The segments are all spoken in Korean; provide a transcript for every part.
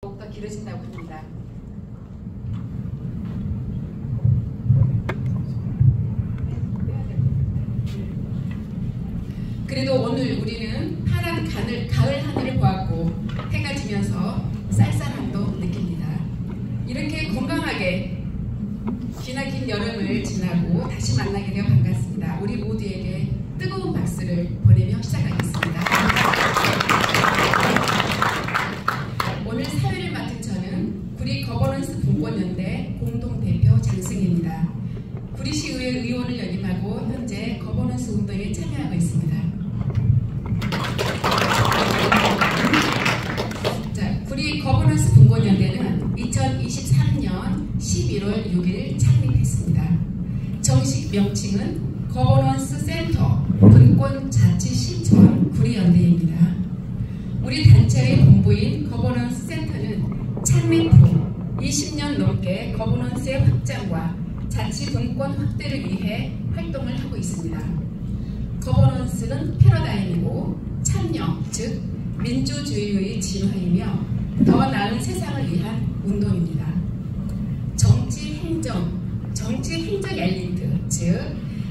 더욱더 길어진다고 합니다. 그래도 오늘 우리는 파란 가을 하늘을 보았고 해가 지면서 쌀쌀함도 느낍니다. 이렇게 건강하게 기나긴 여름을 지나고 다시 만나게 되어 반갑습니다. 우리 모두에게 뜨거운 박수를 보내며 시작하겠습니다. 오늘 사회를 맡은 저는 구리 거버넌스 분권연대 공동대표 장승희입니다. 구리시의회 의원을 역임하고 현재 거버넌스 운동에 참여하고 있습니다. 구리 거버넌스 분권연대는 2023년 11월 6일 창립했습니다. 정식 명칭은 거버넌스 센터 분권자치실천 구리연대입니다. 우리 단체의 본부인 거버넌스 센터는 창립 후 20년 넘게 거버넌스의 확장과 자치 분권 확대를 위해 활동을 하고 있습니다. 거버넌스는 패러다임이고 참여, 즉 민주주의의 진화이며 더 나은 세상을 위한 운동입니다. 정치 행정 엘리트, 즉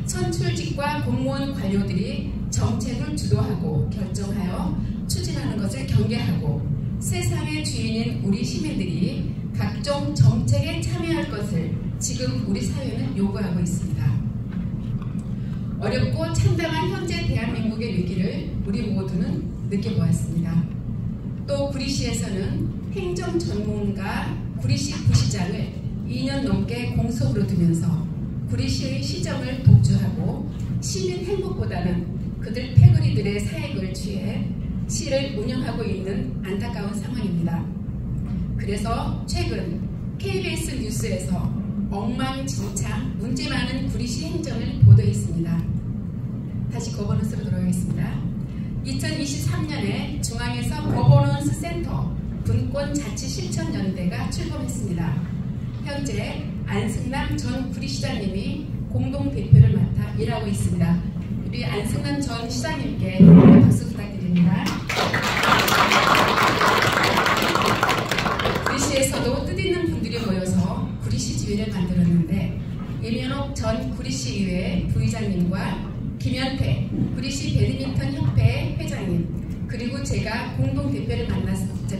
선출직과 공무원 관료들이 정책을 주도하고 결정하여 추진하는 것을 경계하고 세상의 주인인 우리 시민들이 각종 정책에 참여할 것을 지금 우리 사회는 요구하고 있습니다. 어렵고 참담한 현재 대한민국의 위기를 우리 모두는 느껴보았습니다. 또 구리시에서는 행정 전문가 구리시 부시장을 2년 넘게 공석으로 두면서 구리시의 시정을 독주하고 시민 행복보다는 그들 패거리들의 사익을 취해 시를 운영하고 있는 안타까운 상황입니다. 그래서 최근 KBS 뉴스에서 엉망진창 문제 많은 구리시 행정을 보도했습니다. 다시 거버넌스로 돌아가겠습니다. 2023년에 중앙에서 거버넌스 센터 분권자치실천연대가 출범했습니다. 현재 안승남 전 구리시장님이 공동대표를 맡아 일하고 있습니다. 우리 안승남 전 시장님께 박수 부탁드립니다. 구리시에서도 뜻있는 분들이 모여서 구리시 지회를 만들었는데 임현옥 전 구리시의회 부의장님과 김현태 구리시 배드민턴 협회 회장님 그리고 제가 공동대표를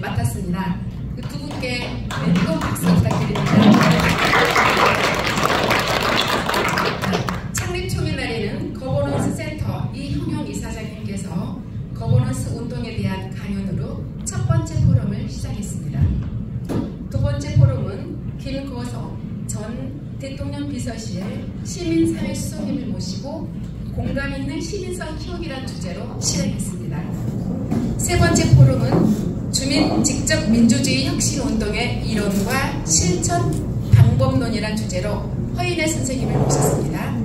맡았습니다. 그 두 분께 뜨거운 박수 부탁드립니다. 창립 초기날에는 거버넌스 센터 이형용 이사장님께서 거버넌스 운동에 대한 강연으로 첫 번째 포럼을 시작했습니다. 두 번째 포럼은 김거성 전 대통령 비서실 시민사회 수석님을 모시고 공감 있는 시민성 키우기란 주제로 실행했습니다. 세 번째 포럼은 주민 직접 민주주의 혁신운동의 이론과 실천 방법론이란 주제로 허인혜 선생님을 모셨습니다.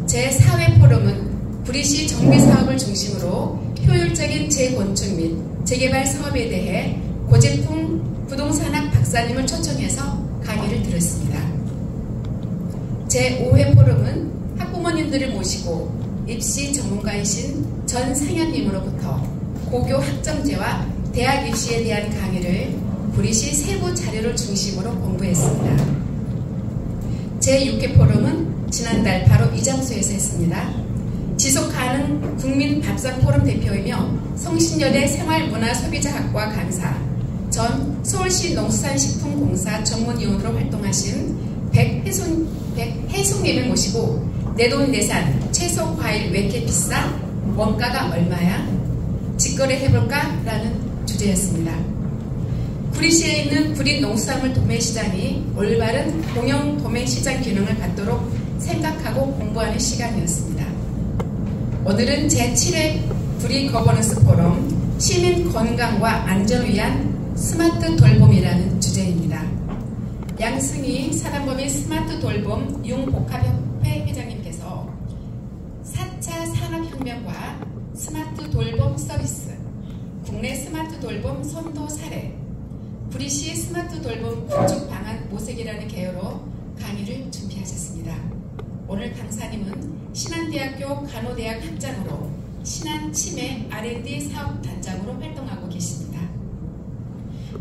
제4회 포럼은 구리시 정비사업을 중심으로 효율적인 재건축 및 재개발 사업에 대해 고재풍 부동산학 박사님을 초청해서 강의를 들었습니다. 제5회 포럼은 학부모님들을 모시고 입시 전문가이신 전 상현님으로부터 고교 학점제와 대학 입시에 대한 강의를 구리시 세부 자료를 중심으로 공부했습니다. 제6회 포럼은 지난달 바로 이 장소에서 했습니다. 지속가능 국민밥상 포럼 대표이며 성신여대 생활문화소비자학과 강사, 전 서울시 농수산식품공사 전문위원으로 활동하신 백혜숙님을 모시고 내돈내산, 채소, 과일 왜 이렇게 비싸? 원가가 얼마야? 직거래 해볼까? 라는 주제였습니다. 구리시에 있는 구리 농수산물 도매시장이 올바른 공영 도매시장 기능을 갖도록 생각하고 공부하는 시간이었습니다. 오늘은 제7회 구리 거버넌스 포럼 시민 건강과 안전을 위한 스마트 돌봄이라는 주제입니다. 양승희 사단법인 스마트 돌봄 융복합협회 회장님께서 4차 산업혁명과 스마트 돌봄 서비스, 국내 스마트 돌봄 선도 사례, 구리시 스마트 돌봄 구축 방안 모색이라는 개요로 강의를 준비하셨습니다. 오늘 강사님은 신안대학교 간호대학 학장으로 신안 치매 R&D 사업단장으로 활동하고 계십니다.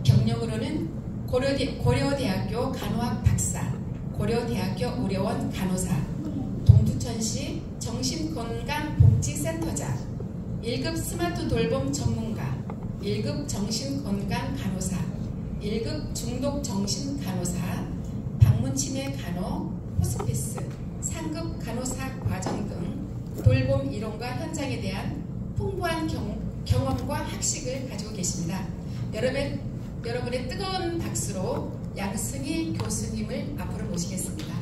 경력으로는 고려대학교 간호학 박사, 고려대학교 의료원 간호사, 동두천시 정신건강복지센터장, 1급 스마트 돌봄 전문가, 1급 정신건강 간호사, 1급 중독정신 간호사, 방문치매 간호, 호스피스, 상급 간호사 과정 등 돌봄 이론과 현장에 대한 풍부한 경험과 학식을 가지고 계십니다. 여러분의 뜨거운 박수로 양승희 교수님을 앞으로 모시겠습니다.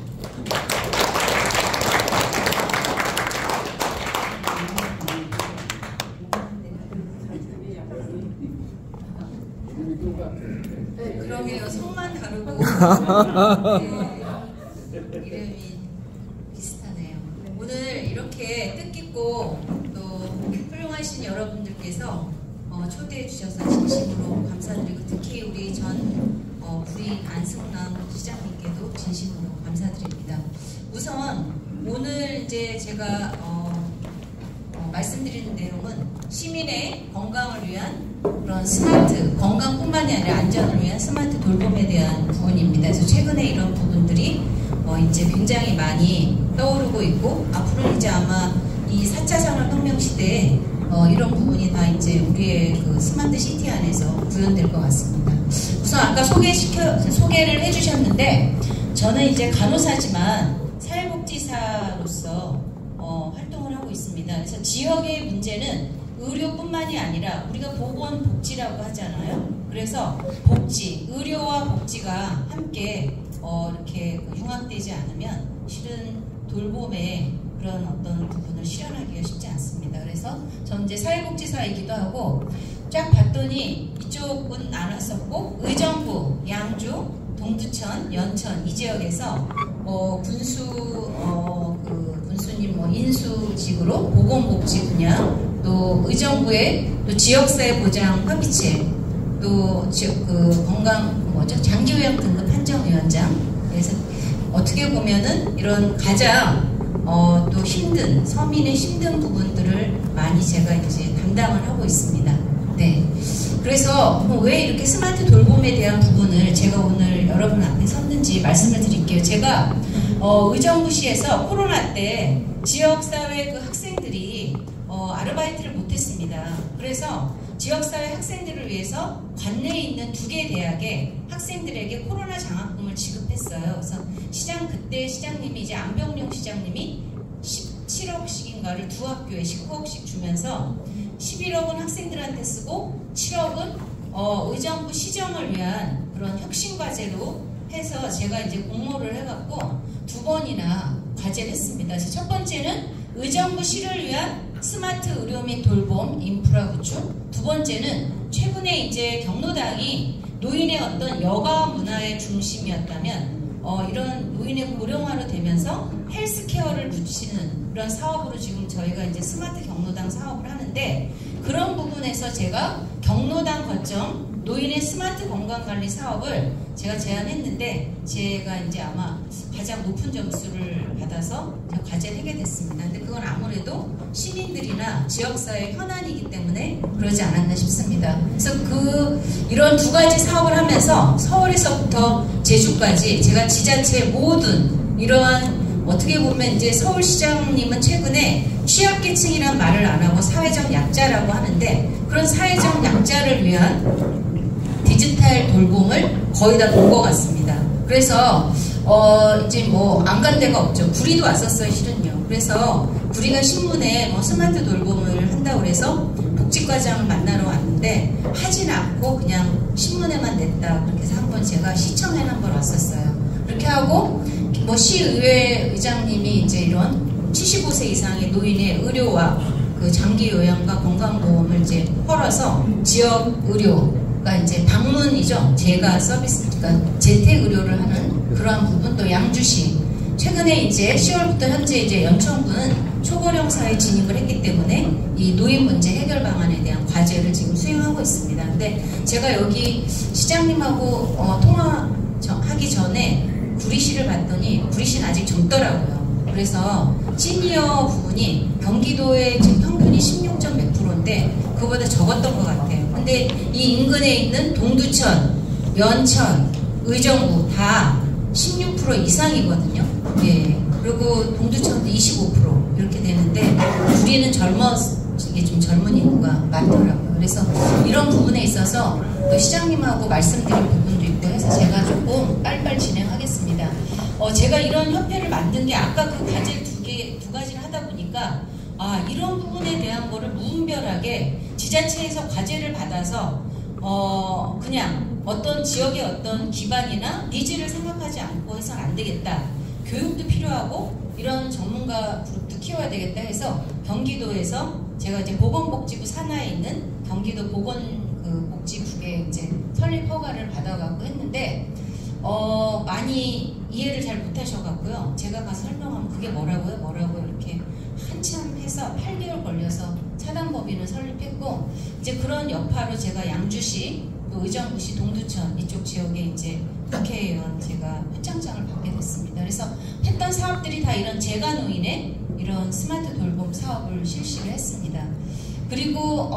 그러게요. 성만 다르고 이름이 비슷하네요. 오늘 이렇게 뜻깊고 또 훌륭하신 여러분들께서 초대해 주셔서 진심으로 감사드리고, 특히 우리 전 부인 안승남 시장님께도 진심으로 감사드립니다. 우선 오늘 이제 제가 말씀드리는 내용은 시민의 건강을 위한 그런 스마트, 건강뿐만이 아니라 안전을 위한 스마트 돌봄에 대한 부분입니다. 그래서 최근에 이런 부분들이 이제 굉장히 많이 떠오르고 있고, 앞으로 이제 아마 이 4차 산업혁명 시대에 이런 부분이 다 이제 우리의 그 스마트 시티 안에서 구현될 것 같습니다. 우선 아까 소개를 해주셨는데, 저는 이제 간호사지만 사회복지사로서 활동을 하고 있습니다. 그래서 지역의 문제는 의료뿐만이 아니라 우리가 보건복지라고 하잖아요. 그래서 복지, 의료와 복지가 함께 이렇게 융합되지 않으면 실은 돌봄의 그런 어떤 부분을 실현하기가 쉽지 않습니다. 그래서 저는 이제 사회복지사이기도 하고, 쫙 봤더니 이쪽은 안 왔었고, 의정부, 양주, 동두천, 연천 이 지역에서 군수님 인수직으로 보건복지 분야, 또 의정부의 또 지역사회 보장 협의체, 또 지역 장기요양 등급 판정위원장. 그래서 어떻게 보면은 이런 가장 또 힘든 서민의 힘든 부분들을 많이 제가 이제 담당을 하고 있습니다. 네. 그래서 왜 이렇게 스마트 돌봄에 대한 부분을 제가 오늘 여러분 앞에 섰는지 말씀을 드릴게요. 제가 의정부시에서 코로나 때 지역사회 그 학생들이 아르바이트를 못했습니다. 그래서 지역사회 학생들을 위해서 관내에 있는 2개 대학에 학생들에게 코로나 장학금을 지급했어요. 그래서 그때 시장님이 이제 안병룡 시장님이 17억씩인가를 2학교에 19억씩 주면서 11억은 학생들한테 쓰고 7억은 의정부 시정을 위한 그런 혁신과제로 해서 제가 이제 공모를 해갖고 2번이나 과제를 했습니다. 그래서 첫 번째는 의정부 시를 위한 스마트 의료 및 돌봄 인프라 구축, 2번째는 최근에 이제 경로당이 노인의 어떤 여가 문화의 중심이었다면 이런 노인의 고령화로 되면서 헬스케어를 붙이는 그런 사업으로 지금 저희가 이제 스마트 경로당 사업을 하는데, 그런 부분에서 제가 경로당 거점 노인의 스마트 건강관리 사업을 제가 제안했는데, 제가 이제 아마 가장 높은 점수를 받아서 과제를 하게 됐습니다. 근데 그건 아무래도 시민들이나 지역사회 현안이기 때문에 그러지 않았나 싶습니다. 그래서 이런 2가지 사업을 하면서 서울에서부터 제주까지 제가 지자체 모든 이러한, 어떻게 보면 이제 서울시장님은 최근에 취약계층이란 말을 안 하고 사회적 약자라고 하는데, 그런 사회적 약자를 위한 디지털 돌봄을 거의 다 본 것 같습니다. 그래서 이제 안 간 데가 없죠. 구리도 왔었어요, 실은요. 그래서 구리가 신문에 스마트 돌봄을 한다고 해서 복지과장을 만나러 왔는데 하진 않고 그냥 신문에만 냈다. 그렇게 해서 한번 제가 시청에 한번 왔었어요. 그렇게 하고 시의회 의장님이 이제 이런 75세 이상의 노인의 의료와 그 장기 요양과 건강보험을 이제 헐어서 지역 의료가 이제 방문이죠. 제가 서비스, 그러니까 재택 의료를 하는 그러한 부분, 또 양주시 최근에 이제 10월부터 현재 이제 연천군은 초고령 사회 진입을 했기 때문에 이 노인 문제 해결 방안에 대한 과제를 지금 수행하고 있습니다. 근데 제가 여기 시장님하고 통화하기 전에 구리시를 봤더니 구리시는 아직 젊더라고요. 그래서 시니어 부분이 경기도의 지금 평균이 16점 몇 %인데 그거보다 적었던 것 같아요. 근데 근데 이 인근에 있는 동두천, 연천, 의정부 다 16% 이상이거든요. 예. 그리고 동두천도 25% 이렇게 되는데 우리는 이게 좀 젊은 인구가 많더라고요. 그래서 이런 부분에 있어서 또 시장님하고 말씀드린 부분도 있고 해서 제가 조금 빨리빨리 진행하겠습니다. 제가 이런 협회를 만든 게 아까 그 과제 두 가지를 하다 보니까 이런 부분에 대한 거를 무분별하게 지자체에서 과제를 받아서 그냥 어떤 지역의 어떤 기반이나 니즈를 생각하지 않고 해서는 안 되겠다. 교육도 필요하고 이런 전문가 그룹도 키워야 되겠다 해서 경기도에서 제가 이제 보건복지부 산하에 있는 경기도 보건복지국에 이제 설립 허가를 받아갖고 했는데 많이 이해를 잘 못하셔갖고요. 제가 가서 설명하면 그게 뭐라고요 이렇게 한참 해서 8개월 걸려서 차단법인을 설립했고 이제 그런 여파로 제가 양주시 또 의정부시 동두천 이쪽 지역에 이제 국회의원 제가 표창장을 받게 됐습니다. 그래서 했던 사업들이 다 이런 재가노인의 이런 스마트 돌봄 사업을 실시를 했습니다. 그리고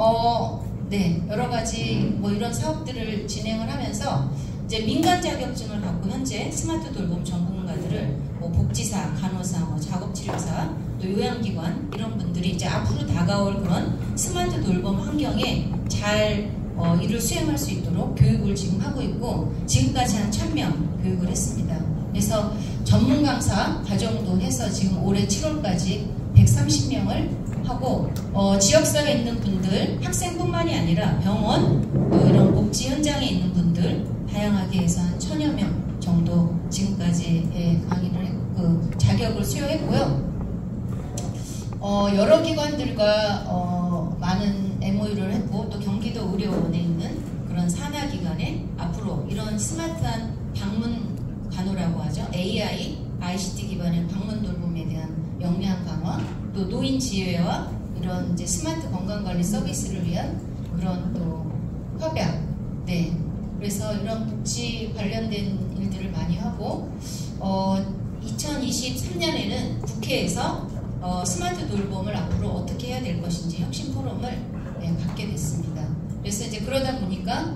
여러 가지 뭐 이런 사업들을 진행을 하면서 이제 민간 자격증을 갖고 현재 스마트 돌봄 전문가들을 뭐 복지사, 간호사, 뭐 작업치료사, 또 요양기관 이런 분들이 이제 앞으로 다가올 그런 스마트 돌봄 환경에 잘 일을 수행할 수 있도록 교육을 지금 하고 있고 지금까지 한 1000명 교육을 했습니다. 그래서 전문 강사 과정도 해서 지금 올해 7월까지 130명을 하고 지역사회에 있는 분들 학생뿐만이 아니라 병원 또 이런 복지 현장에 있는 분들 다양하게 해서 한 1000여 명 정도 지금까지 강의를 했고 자격을 수여했고요. 여러 기관들과 많은 MOU를 했고 또 경기도 의료원에 있는 그런 산하기관에 앞으로 이런 스마트한 방문 간호라고 하죠. AI, ICT 기반의 방문 돌봄에 대한 역량 강화, 또 노인 지혜와 이런 이제 스마트 건강관리 서비스를 위한 그런 또 협약, 그래서 이런 복지 관련된 일들을 많이 하고 2023년에는 국회에서 스마트 돌봄을 앞으로 어떻게 해야 될 것인지 혁신 포럼을 갖게 됐습니다. 그래서 이제 그러다 보니까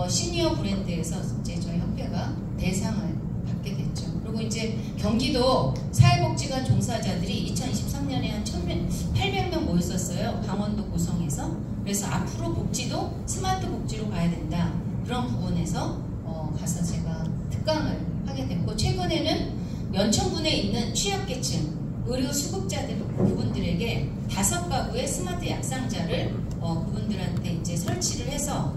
시니어 브랜드에서 이제 저희 협회가 대상을 받게 됐죠. 그리고 이제 경기도 사회복지관 종사자들이 2023년에 한 800명 모였었어요. 강원도 고성에서. 그래서 앞으로 복지도 스마트 복지로 가야 된다. 그런 부분에서 가서 제가 특강을 하게 됐고 최근에는 연천군에 있는 취약계층 의료 수급자들 그분들에게 5가구의 스마트 약상자를 그분들한테 이제 설치를 해서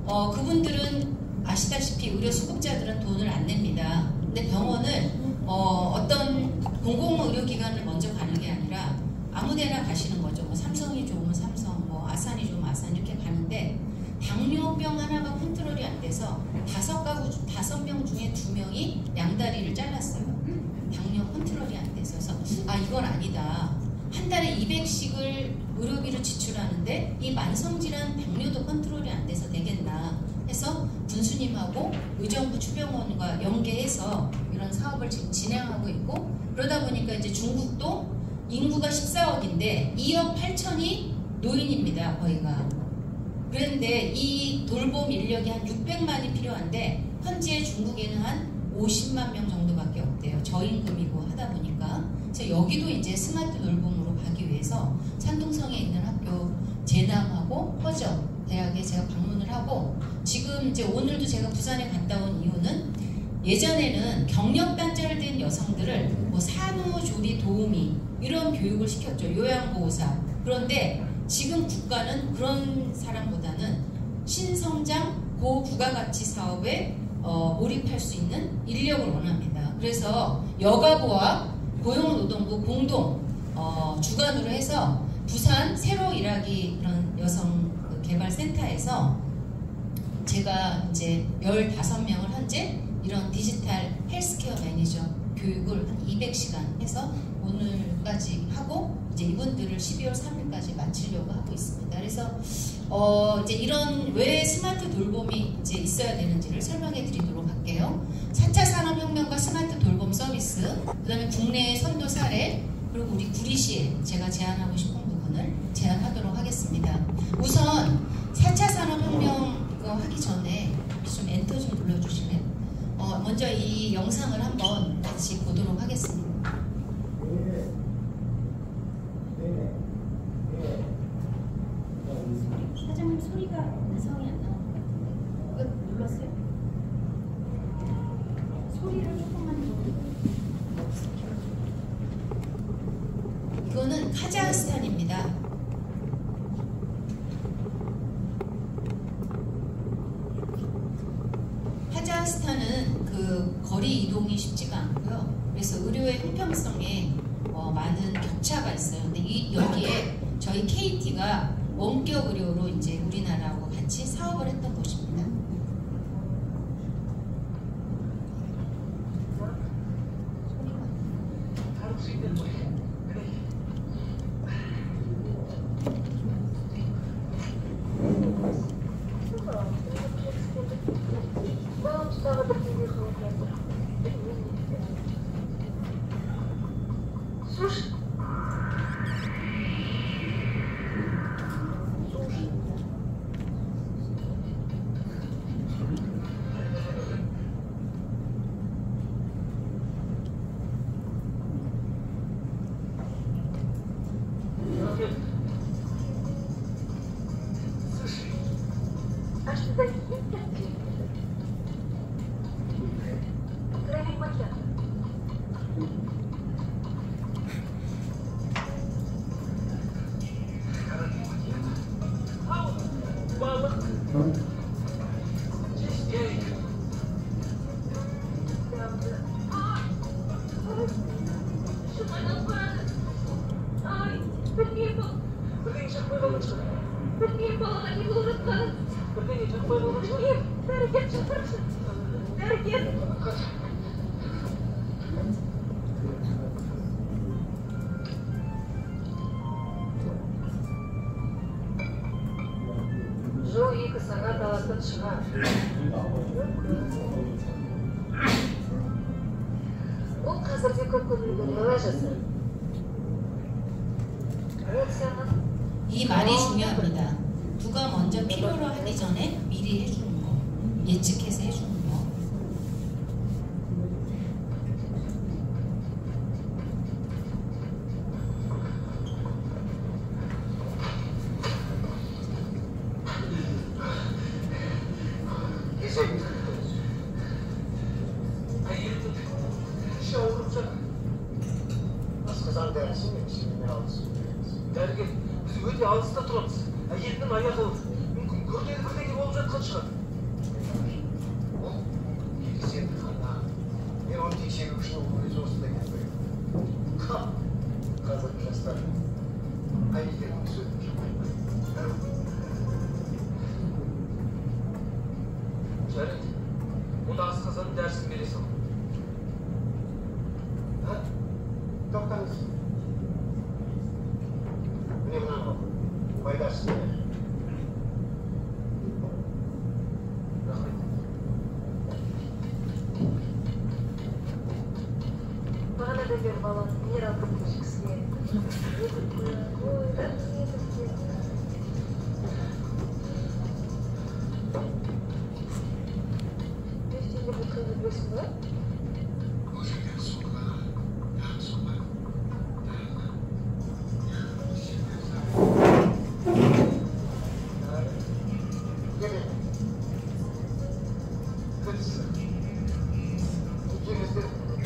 그분들은 아시다시피 의료 수급자들은 돈을 안 냅니다. 근데 병원을 어떤 공공의료기관을 먼저 가는 게 아니라 아무데나 가시는 거죠. 뭐 삼성이 좋으면 삼성, 뭐 아산이 좋으면 아산 이렇게 가는데 당뇨병 하나가 컨트롤이 안 돼서 5명 중에 2명이 양다리를 잘랐어요. 당뇨 컨트롤이 안 돼서 이건 아니다. 한 달에 200씩을 의료비를 지출하는데 이 만성질환 당뇨도 컨트롤이 안 돼서 되겠나 해서 군수님하고 의정부 추병원과 연계해서 이런 사업을 지금 진행하고 있고 그러다 보니까 이제 중국도 인구가 14억인데 2억 8천이 노인입니다. 거의가. 그런데 이 돌봄 인력이 한 600만이 필요한데 현재 중국에는 한 50만 명 정도밖에 없대요. 저임금이고 하다 보니까. 그래서 여기도 이제 스마트 돌봄으로 가기 위해서 산둥성에 있는 학교 제남하고 허저 대학에 제가 방문을 하고 지금 이제 오늘도 제가 부산에 갔다 온 이유는 예전에는 경력 단절된 여성들을 뭐 산후조리 도우미 이런 교육을 시켰죠. 요양보호사. 그런데 지금 국가는 그런 사람보다는 신성장 고부가가치 사업에 몰입할 수 있는 인력을 원합니다. 그래서 여가부와 고용노동부 공동 주관으로 해서 부산 새로 일하기 그런 여성 개발센터에서 제가 이제 15명을 현재 이런 디지털 헬스케어 매니저 교육을 한 200시간 해서 오늘까지 하고 이제 이분들을 12월 3일까지 마치려고 하고 있습니다. 그래서 이제 이런 왜 스마트 돌봄이 이제 있어야 되는지를 설명해 드리도록 할게요. 4차 산업혁명과 스마트 돌봄 서비스, 그 다음에 국내의 선도 사례, 그리고 우리 구리시에 제가 제안하고 싶은 부분을 제안하도록 하겠습니다. 우선 4차 산업혁명 하기 전에 좀 엔터 좀 눌러주시면 먼저 이 영상을 한번 같이 보도록 하겠습니다. 사장님 소리가 음성이 안 나오는 것 같은데 이거 눌렀어요? 소리를 조금만 더 이거는 카자흐스탄입니다. 카자흐스탄은 그 거리 이동이 쉽지가 않고요. 그래서 의료의 형평성에 많은 격차가 있어요. 근데 여기에 저희 KT가 원격 의료로 이제 우리나라하고 같이 사업을 했던 곳입니다. 이 말이 중요합니다. 누가 먼저 필요로 하기 전에 미리 해주는 거, 예측해서 해주는 거. өте алыста тұрамыз. Әйелдің аяғы мүмкін көргені бірдеңе болып жатқан шығар. Ол белсенді ғана. Мен оны тексеру үшін өзі осында келіп қоямын. Қазіргі жастар әйелдердің сөзін шықпайды. Жарайды. Онда асқазанның дәрісін бере сал. Тоқтаңыз. Міне мынаны пайдасы бар. Рахмет. Бағанадан бері балам минералка ішкісі келді. Ертеңде бұл қиынды білесің бе?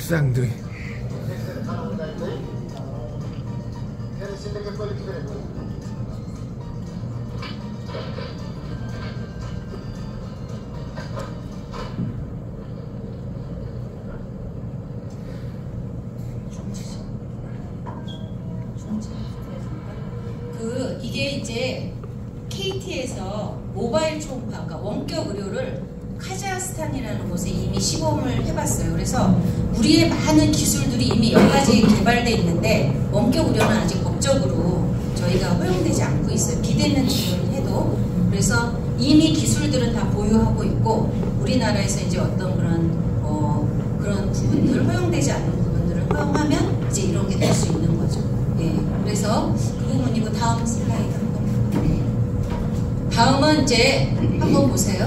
쌍둥이. 이게 이제 KT에서 모바일 초음파, 그러니까 원격 의료를 카자흐스탄이라는 곳에 이미 시범을 해봤어요. 그래서 우리의 많은 기술들이 이미 여러 가지 개발되어 있는데 원격 의료는 아직 법적으로 저희가 허용되지 않고 있어요. 기대는 지금 해도. 그래서 이미 기술들은 다 보유하고 있고 우리나라에서 이제 어떤 그런 부분들, 허용되지 않는 부분들을 허용하면 이제 이런 게 될 수 있는 거죠. 예. 그래서 그 부분이고 다음 슬라이드 한번. 네. 다음은 이제 한번 보세요.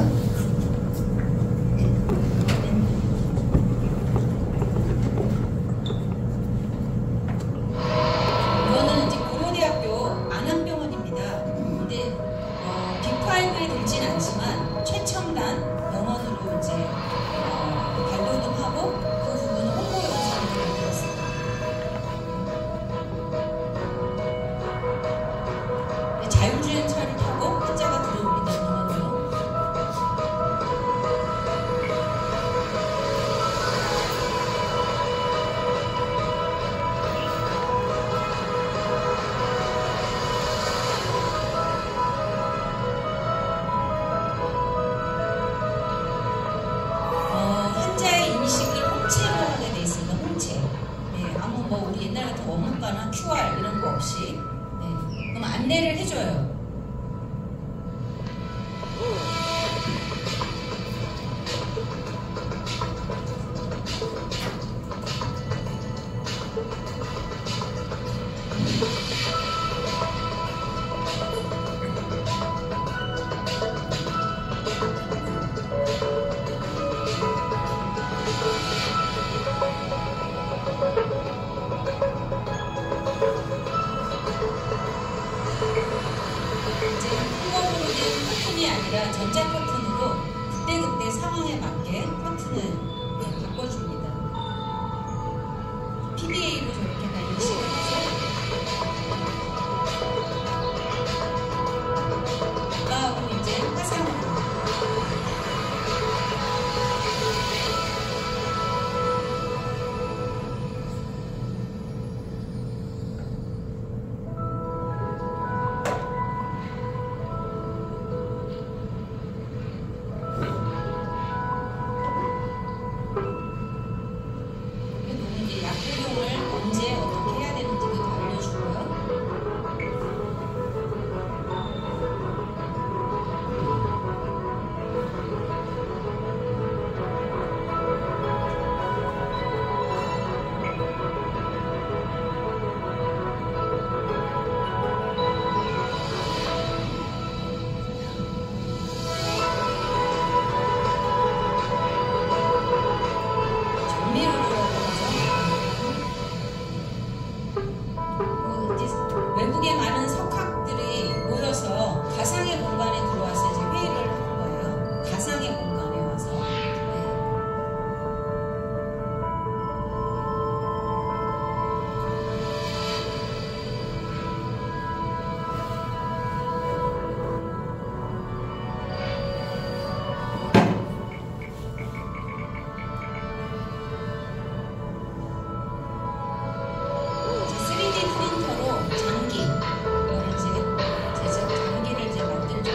이거는 이제 고려대학교 안암병원입니다. 근데 빅5에 들진 않지만 최첨단 병원으로 이제 발돋움 하고 그 부분은 홍보 영상을 만들었습니다. 자율주행차를 타고 환자가 들어옵니다. 병원으로. 환자의 인식을 홍채로 하게 돼 있습니다. 홍채. 네, 아무 뭐 우리 옛날 같은 원문과나 QR 이런 거 없이. 네, 그럼 안내를 해줘요. 이제 한꺼번에 커튼이 아니라 전자 커튼으로 그때그때 상황에 맞게 커튼을 바꿔줍니다. PDA로 저렇게 다 인식을 해서 그다음 이제 화상으로 이제 약 복용을 언제 어떻게 해야 되는지도 다 알려주고요. 정밀호흡이라고 하죠. 이제 외국의 많은 석학들이 모여서 가상의 공간에 들어와서 이제 회의를 하는 거예요. 가상의 공간에 와서. 네. 이제 3D 프린터로 장기, 이거를 이제 제작 장기를 이제 만들죠.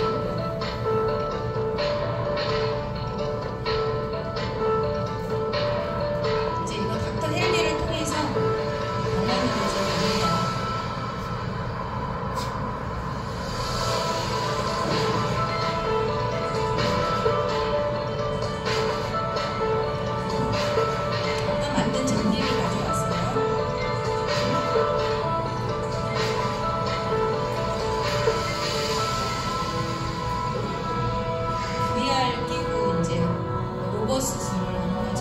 이제 이거 닥터 헬리를 통해서 병원으로 이제 갑니다. 아까 만든 장기를 가져왔어요. VR 끼고 이제 로봇 수술을 하는 거죠.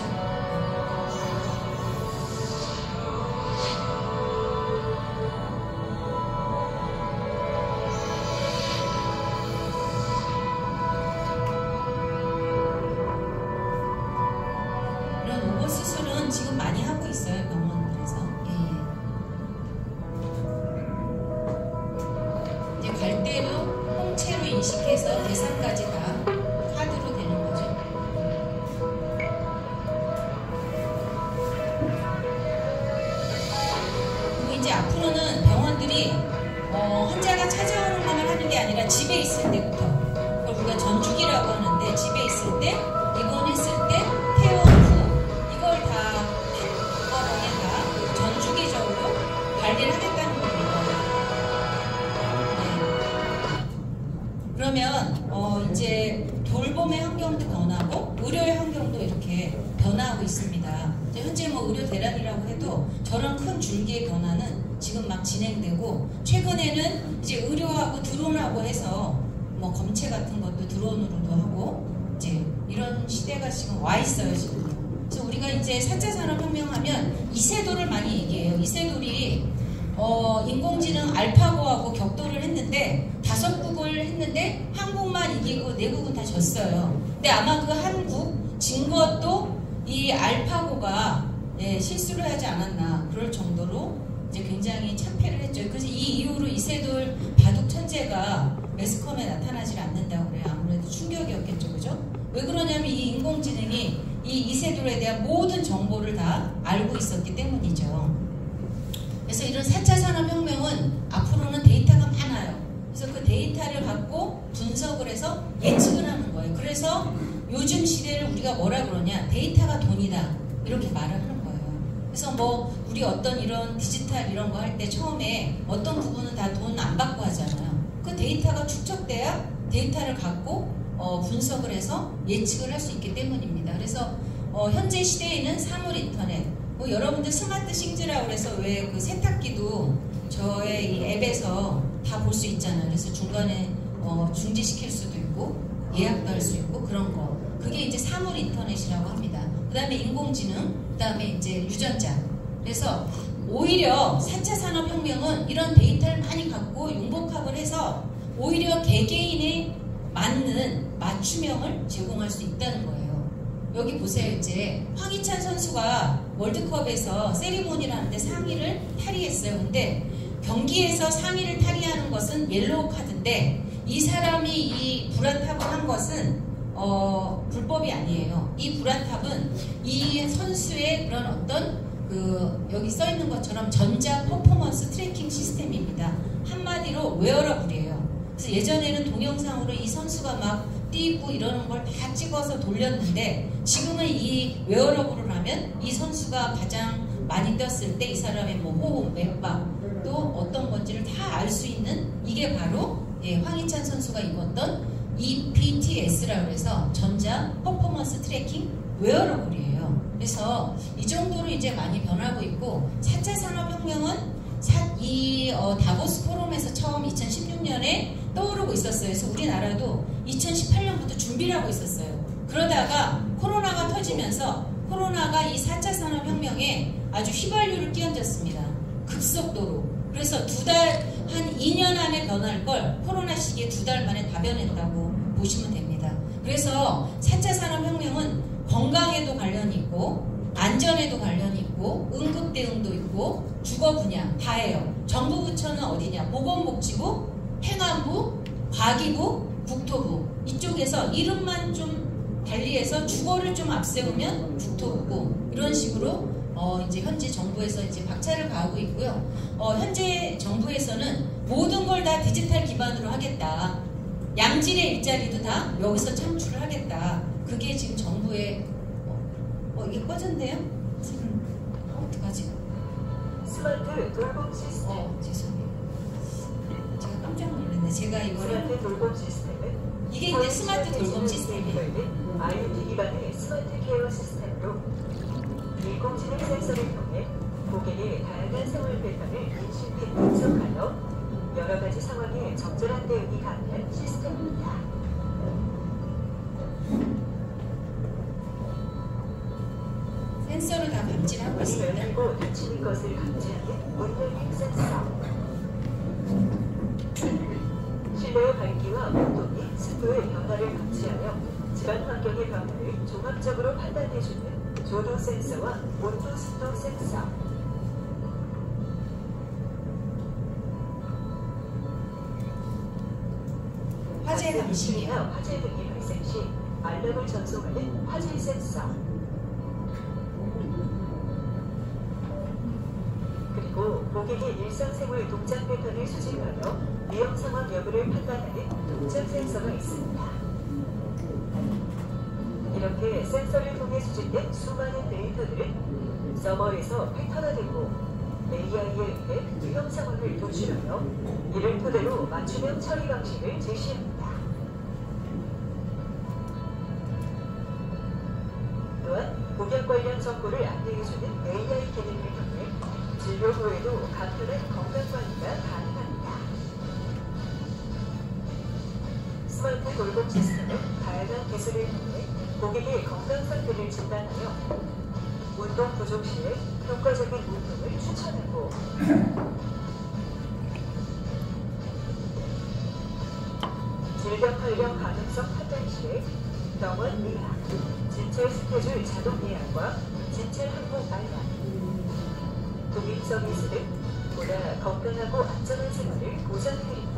이런 로봇 수술은 지금 많이 하고 있어요, 병원들에서. 이제 갈 때로 홍채로 인식해서 대상까지 다 카드로 되는 거죠. 그리고 이제 앞으로는 병원들이 환자가 찾아오는 하는 게 아니라 집에 있을 때부터, 그걸 우리가 전주기라고 하는데, 집에 있을 때, 입원했을 때, 퇴원 후 이걸 다 한꺼번에 다 전주기적으로 관리를 하겠다는 겁니다. 네. 그러면 이제 돌봄의 환경도 변하고 의료의 환경도 이렇게 변화하고 있습니다. 현재 뭐 의료 대란이라고 해도 저런 큰 줄기의 변화는 지금 막 진행되고, 최근에는 이제 의료하고 드론하고 해서 뭐 검체 같은 것도 드론으로도 하고 이제 이런 시대가 지금 와 있어요 지금. 그래서 우리가 이제 4차 산업혁명하면 이세돌을 많이 얘기해요. 이세돌이 인공지능 알파고하고 격돌을 했는데 5국을 했는데 한국만 이기고 내국은 다 졌어요. 근데 아마 그 한국 진 것도 이 알파고가 실수를 하지 않았나 그럴 정도로 이제 굉장히 참패를 했죠. 그래서 이 이후로 이세돌 바둑 천재가 매스컴에 나타나질 않는다고 그래요. 아무래도 충격이었겠죠, 그죠? 왜 그러냐면 이 인공지능이 이 이세돌에 대한 모든 정보를 다 알고 있었기 때문이죠. 그래서 이런 4차 산업혁명은 앞으로는 데이터가 많아요. 그래서 그 데이터를 갖고 분석을 해서 예측을 하는 거예요. 그래서 요즘 시대를 우리가 뭐라 그러냐, 데이터가 돈이다 이렇게 말을 하는 거예요. 그래서 뭐 우리 어떤 이런 디지털 이런 거 할 때 처음에 어떤 부분은 다 돈 안 받고 하잖아요. 그 데이터가 축적돼야 데이터를 갖고 분석을 해서 예측을 할 수 있기 때문입니다. 그래서 현재 시대에는 사물 인터넷, 뭐 여러분들 스마트 싱즈라고 해서 왜 그 세탁기도 저의 이 앱에서 다 볼 수 있잖아요. 그래서 중간에 중지시킬 수도 있고 예약도 할 수 있고 그런 거. 그게 이제 사물 인터넷이라고 합니다. 그 다음에 인공지능, 그 다음에 이제 유전자. 그래서 오히려 4차 산업혁명은 이런 데이터를 많이 갖고 융복합을 해서 오히려 개개인에 맞는 맞춤형을 제공할 수 있다는 거예요. 여기 보세요. 이제 황희찬 선수가 월드컵에서 세리머니라는데 상의를 탈의했어요. 근데 경기에서 상의를 탈의하는 것은 옐로우 카드인데 이 사람이 이 불안탑을 한 것은 불법이 아니에요. 이 불안탑은 이 선수의 그런 어떤 여기 써 있는 것처럼 전자 퍼포먼스 트래킹 시스템입니다. 한마디로 웨어러블이에요. 그래서 예전에는 동영상으로 이 선수가 막 뛰고 이러는 걸 다 찍어서 돌렸는데 지금은 이 웨어러블을 하면 이 선수가 가장 많이 뛰었을 때 이 사람의 뭐 호흡, 맥박 또 어떤 건지를 다 알 수 있는 이게 바로 황희찬 선수가 입었던 EPTS라고 해서 전자 퍼포먼스 트래킹 웨어러블이에요. 그래서 이 정도로 이제 많이 변하고 있고 4차 산업혁명은 이 다보스 포럼에서 처음 2016년에 떠오르고 있었어요. 그래서 우리나라도 2018년부터 준비를 하고 있었어요. 그러다가 코로나가 터지면서 코로나가 이 4차 산업혁명에 아주 휘발유를 끼얹었습니다. 급속도로. 그래서 한 2년 안에 변할 걸 코로나 시기에 2달 만에 다 변했다고 보시면 됩니다. 그래서 4차 산업혁명은 건강에도 관련이 있고 안전에도 관련이 있고 응급대응도 있고 주거 분야 다 해요. 정부 부처는 어디냐? 보건복지부, 행안부, 과기부, 국토부 이쪽에서 이름만 좀 달리해서 주거를 좀 앞세우면 국토부고 이런 식으로 이제 현재 정부에서 이제 박차를 가하고 있고요. 현재 정부에서는 모든 걸 다 디지털 기반으로 하겠다. 양질의 일자리도 다 여기서 창출을 하겠다. 그게 지금 정부의 이게 꺼졌네요? 어떡하지? 스마트 돌봄 시스템. 죄송해요. 제가 깜짝 놀랐네. 제가 이거를 스마트 돌봄 시스템은 이게 이제 스마트 돌봄 시스템이에요. IoT 기반의 스마트 케어 시스템으로 인공지능 센서를 통해 고객의 다양한 생활 패턴을 인식 및 분석하여 여러 가지 상황에 적절한 대응이 가능한 시스템입니다. 센서를 다 감지하고 있습니다. 열리고 닫히는 것을 감지하는 문열림 센서. 실내의 밝기와 온도 및 습도의 변화를 감지하여 집안 환경의 변화를 종합적으로 판단해주는 조도 센서와 온도 습도 센서. 화재 감식이요. 화재 등이 발생 시 알람을 전송하는 화재 센서. 그리고 고객의 일상생활 동작 패턴을 수집하여 위험 상황 여부를 판단하는 동작 센서가 있습니다. 이렇게 센서를 통해 수집된 수많은 데이터들은 서버에서 패턴화되고 AI에 의해 위험 상황을 도출하여 이를 토대로 맞춤형 처리 방식을 제시합니다. 또한 고객 관련 정보를 안내해주는 AI 기능을 통해 진료 후에도 간편한 건강관리가 가능합니다. 스마트 돌봄 시스템은 다양한 기술을 통해 고객의 건강 상태를 진단하여 운동 부족 시에 효과적인 운동을 추천하고 질병 발병 가능성 판단 시에 병원 예약, 진찰 스케줄 자동 예약과 진찰 항목 알람, 독일 서비스 등 보다 건강하고 안전한 생활을 보장드립니다.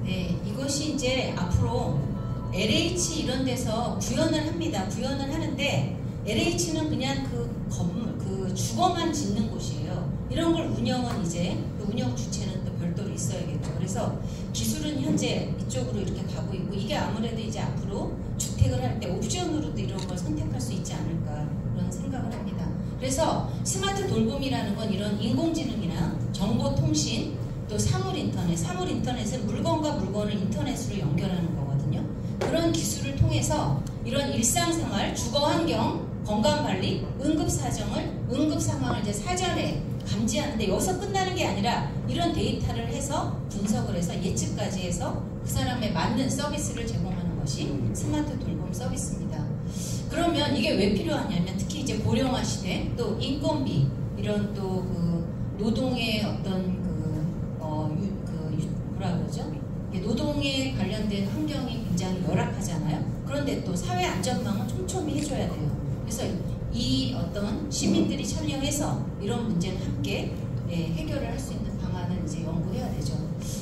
네, 이것이 이제 앞으로 LH 이런 데서 구현을 합니다. 구현을 하는데 LH는 그냥 그 건물, 그 주거만 짓는 곳이에요. 이런 걸 운영은 이제 그 운영 주체는 또 별도로 있어야겠죠. 그래서 기술은 현재 이쪽으로 이렇게 가고 있고 이게 아무래도 이제 앞으로 주택을 할 때 옵션으로도 이런 걸 선택할 수 있지 않을까 그런 생각을 합니다. 그래서 스마트 돌봄이라는 건 이런 인공지능이나 정보통신 또 사물인터넷은 물건과 물건을 인터넷으로 연결하는 거거든요. 그런 기술을 통해서 이런 일상생활, 주거환경, 건강관리, 응급상황을 이제 사전에 감지하는데 여기서 끝나는 게 아니라 이런 데이터를 해서 분석을 해서 예측까지 해서 그 사람에 맞는 서비스를 제공하는 것이 스마트 돌봄 서비스입니다. 그러면 이게 왜 필요하냐면 특히 이제 고령화 시대 또 인건비 이런 또 그 노동의 어떤 뭐라 그러죠? 노동에 관련된 환경이 굉장히 열악하잖아요. 그런데 또 사회 안전망은 촘촘히 해줘야 돼요. 그래서 이 어떤 시민들이 참여해서 이런 문제는 함께 해결을 할 수 있는 방안을 이제 연구해야 되죠.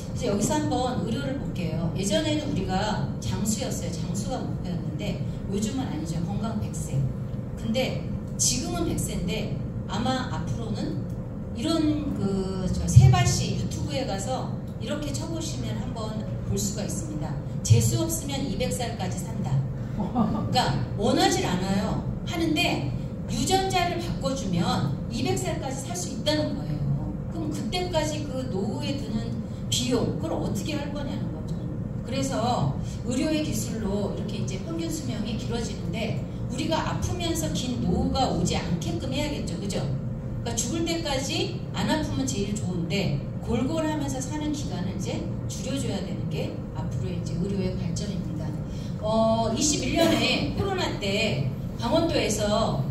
그래서 여기서 한번 의료를 볼게요. 예전에는 우리가 장수였어요. 장수가 목표였는데 요즘은 아니죠. 건강 100세. 근데 지금은 100세인데 아마 앞으로는 이런 저 세바씨 유튜브에 가서 이렇게 쳐보시면 한번 볼 수가 있습니다. 재수 없으면 200살까지 산다. 그러니까 원하질 않아요. 하는데 유전자를 바꿔주면 200살까지 살 수 있다는 거예요. 그럼 그때까지 그 노후에 드는 비용 그걸 어떻게 할 거냐는 거죠. 그래서 의료의 기술로 이렇게 이제 평균 수명이 길어지는데 우리가 아프면서 긴 노후가 오지 않게끔 해야겠죠. 그죠? 그러니까 죽을 때까지 안 아프면 제일 좋은데 골골하면서 사는 기간을 이제 줄여줘야 되는 게 앞으로의 이제 의료의 발전입니다. 21년에 코로나 때 강원도에서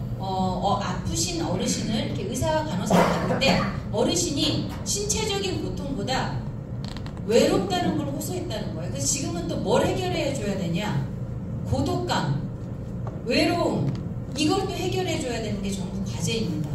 아프신 어르신을 이렇게 의사와 간호사가 봤는데 어르신이 신체적인 고통보다 외롭다는 걸 호소했다는 거예요. 그래서 지금은 또 뭘 해결해 줘야 되냐? 고독감, 외로움 이걸 또 해결해 줘야 되는 게 정부 과제입니다.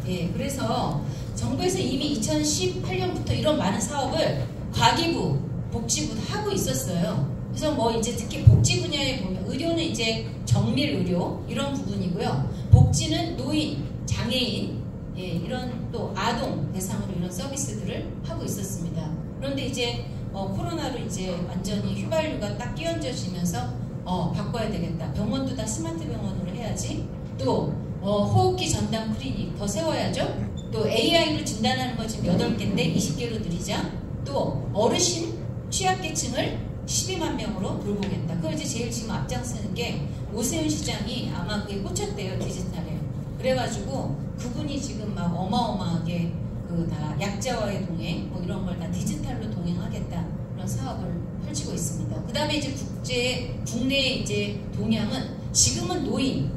예, 그래서 정부에서 이미 2018년부터 이런 많은 사업을 과기부, 복지부 다 하고 있었어요. 그래서 뭐 이제 특히 복지 분야에 보면 의료는 이제 정밀 의료 이런 부분이고요. 복지는 노인, 장애인, 예, 이런 또 아동 대상으로 이런 서비스들을 하고 있었습니다. 그런데 이제 코로나로 이제 완전히 휘발유가 딱 끼얹어지면서 바꿔야 되겠다. 병원도 다 스마트 병원으로 해야지. 또 호흡기 전담 클리닉 더 세워야죠. 또 AI로 진단하는 거 지금 8개인데 20개로 늘리자. 또 어르신 취약계층을 12만 명으로 돌보겠다. 그걸 이제 제일 지금 앞장서는 게 오세훈 시장이 아마 그게 꽂혔대요. 디지털에. 그래가지고 그분이 지금 막 어마어마하게 그 다 약자와의 동행 뭐 이런 걸 다 디지털로 동행하겠다. 그런 사업을 펼치고 있습니다. 그 다음에 이제 국내 이제 동향은 지금은 노인,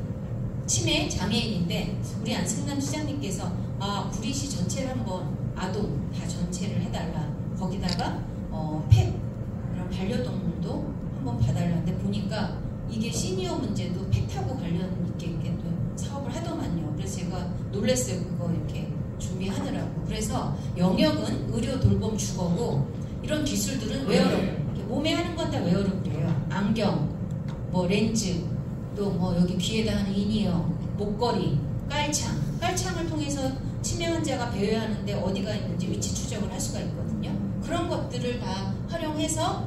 치매, 장애인인데 우리 안승남 시장님께서 구리시 전체를 한번 아동 다 전체를 해달라. 거기다가 펫 이런 반려동물도 한번 봐달라는데 보니까 이게 시니어 문제도 펫하고 관련 있게 또 사업을 하더만요. 그래서 제가 놀랐어요. 그거 이렇게 준비하느라고. 그래서 영역은 의료, 돌봄, 주거고 이런 기술들은 웨어러블. 몸에 하는 건 다 웨어러블이에요. 안경, 뭐 렌즈, 또 뭐 여기 귀에다 하는 인이어, 목걸이, 깔창을 통해서 치매 환자가 배회하는데 어디가 있는지 위치 추적을 할 수가 있거든요. 그런 것들을 다 활용해서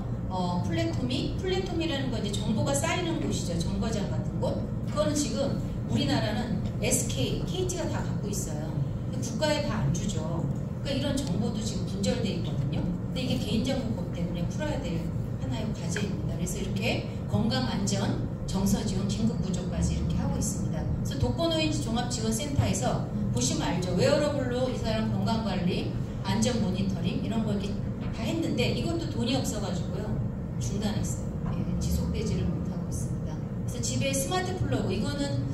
플랫폼이라는 건 이제 정보가 쌓이는 곳이죠. 정거장 같은 곳. 그거는 지금 우리나라는 SK, KT가 다 갖고 있어요. 국가에 다 안 주죠. 그러니까 이런 정보도 지금 분절돼 있거든요. 근데 이게 개인정보법 때문에 풀어야 될 하나의 과제입니다. 그래서 이렇게 건강안전, 정서지원, 긴급구조까지 이렇게 하고 있습니다. 그래서 독거노인 종합지원센터에서 보시면 알죠. 웨어러블로 이 사람 건강관리, 안전 모니터링 이런 거 이렇게 다 했는데 이것도 돈이 없어가지고요. 중단했어요. 예, 지속되지를 못하고 있습니다. 그래서 집에 스마트 플러그, 이거는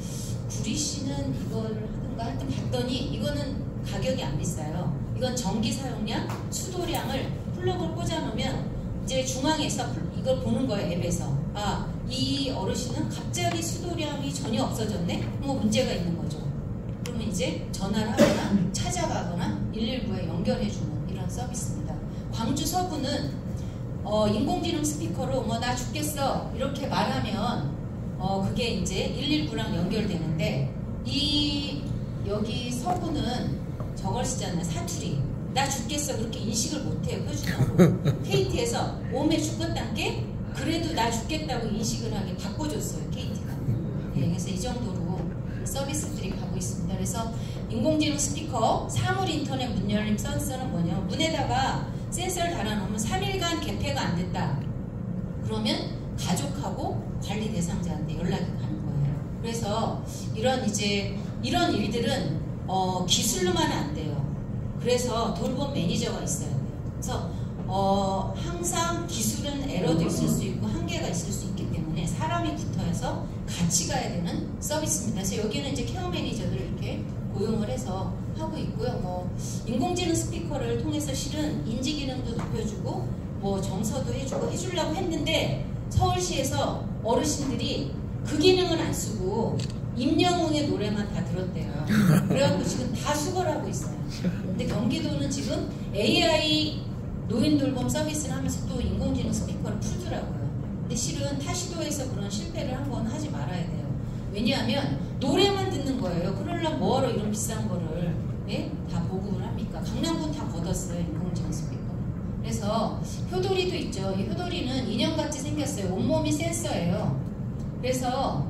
구리씨는 이걸 하든가 하여튼 봤더니 이거는 가격이 안 비싸요. 이건 전기 사용량, 수도량을 플러그를 꽂아놓으면 이제 중앙에서 이걸 보는 거예요. 앱에서. 아, 이 어르신은 갑자기 수도량이 전혀 없어졌네? 뭐 문제가 있는 거죠. 그러면 이제 전화를 하거나 찾아가거나 119에 연결해주는 이런 서비스입니다. 광주 서구는 인공지능 스피커로 뭐 나 죽겠어 이렇게 말하면 그게 이제 119랑 연결되는데 여기 서구는 저걸 쓰잖아요. 사투리. 나 죽겠어 그렇게 인식을 못해요. 표준어로. KT에서 오메 죽겠단게 그래도 나 죽겠다고 인식을 하게 바꿔줬어요. KT가. 네, 그래서 이 정도로 서비스들이 가고 있습니다. 그래서 인공지능 스피커, 사물 인터넷 문 열림 센서는 뭐냐면 문에다가 센서를 달아놓으면 3일간 개폐가 안 됐다. 그러면 가족하고 관리 대상자한테 연락이 가는 거예요. 그래서 이런 일들은 기술로만 안 돼요. 그래서 돌봄 매니저가 있어야 돼요. 그래서 항상 기술은 에러도 있을 수 있고 한계가 있을 수 있기 때문에 사람이 붙어서 같이 가야 되는 서비스입니다. 그래서 여기는 이제 케어 매니저들을 이렇게 고용을 해서 하고 있고요. 뭐 인공지능 스피커를 통해서 실은 인지 기능도 높여주고 뭐 정서도 해주고 해주려고 했는데 서울시에서 어르신들이 그 기능은 안 쓰고 임영웅의 노래만 다 들었대요. 그래갖고 지금 다 수거하고 있어요. 근데 경기도는 지금 AI 노인 돌봄 서비스를 하면서 또 인공지능 스피커를 풀더라고요. 근데 실은 타시도에서 그런 실패를 한 건 하지 말아야 돼요. 왜냐하면 노래만 듣는 거예요. 그러려면 뭐하러 이런 비싼 거를 다 보급을 합니까? 강남군 다 걷었어요. 인공지능 스피커. 그래서 효도리도 있죠. 이 효도리는 인형같이 생겼어요. 온몸이 센서예요. 그래서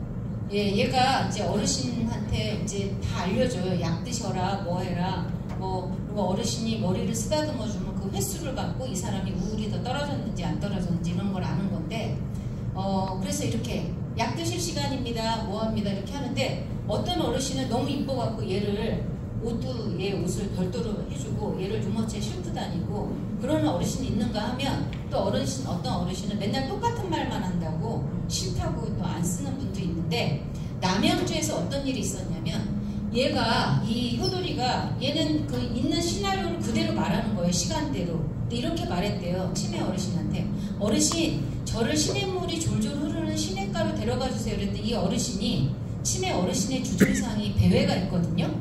얘가 이제 어르신한테 이제 다 알려줘요. 약 드셔라, 뭐 해라, 그리고 어르신이 머리를 쓰다듬어 주면 그 횟수를 갖고 이 사람이 우울이 더 떨어졌는지 안 떨어졌는지 이런 걸 아는 건데, 그래서 이렇게 약 드실 시간입니다, 뭐합니다 이렇게 하는데 어떤 어르신은 너무 이뻐갖고 얘를 얘 옷을 별도로 해주고 얘를 유모차에 싣고 다니고 그러는 어르신이 있는가 하면 또 어떤 어르신은 맨날 똑같은 말만 한다고 싫다고 또 안 쓰는 분도 있는데, 남양주에서 어떤 일이 있었냐면 이 효도리가 얘는 그 있는 시나리오를 그대로 말하는 거예요. 시간대로. 근데 이렇게 말했대요. 치매 어르신한테. 어르신, 저를 시냇물이 졸졸 흐르는 시냇가로 데려가 주세요. 그랬더니 이 어르신이 치매 어르신의 주증상이 배회가 있거든요.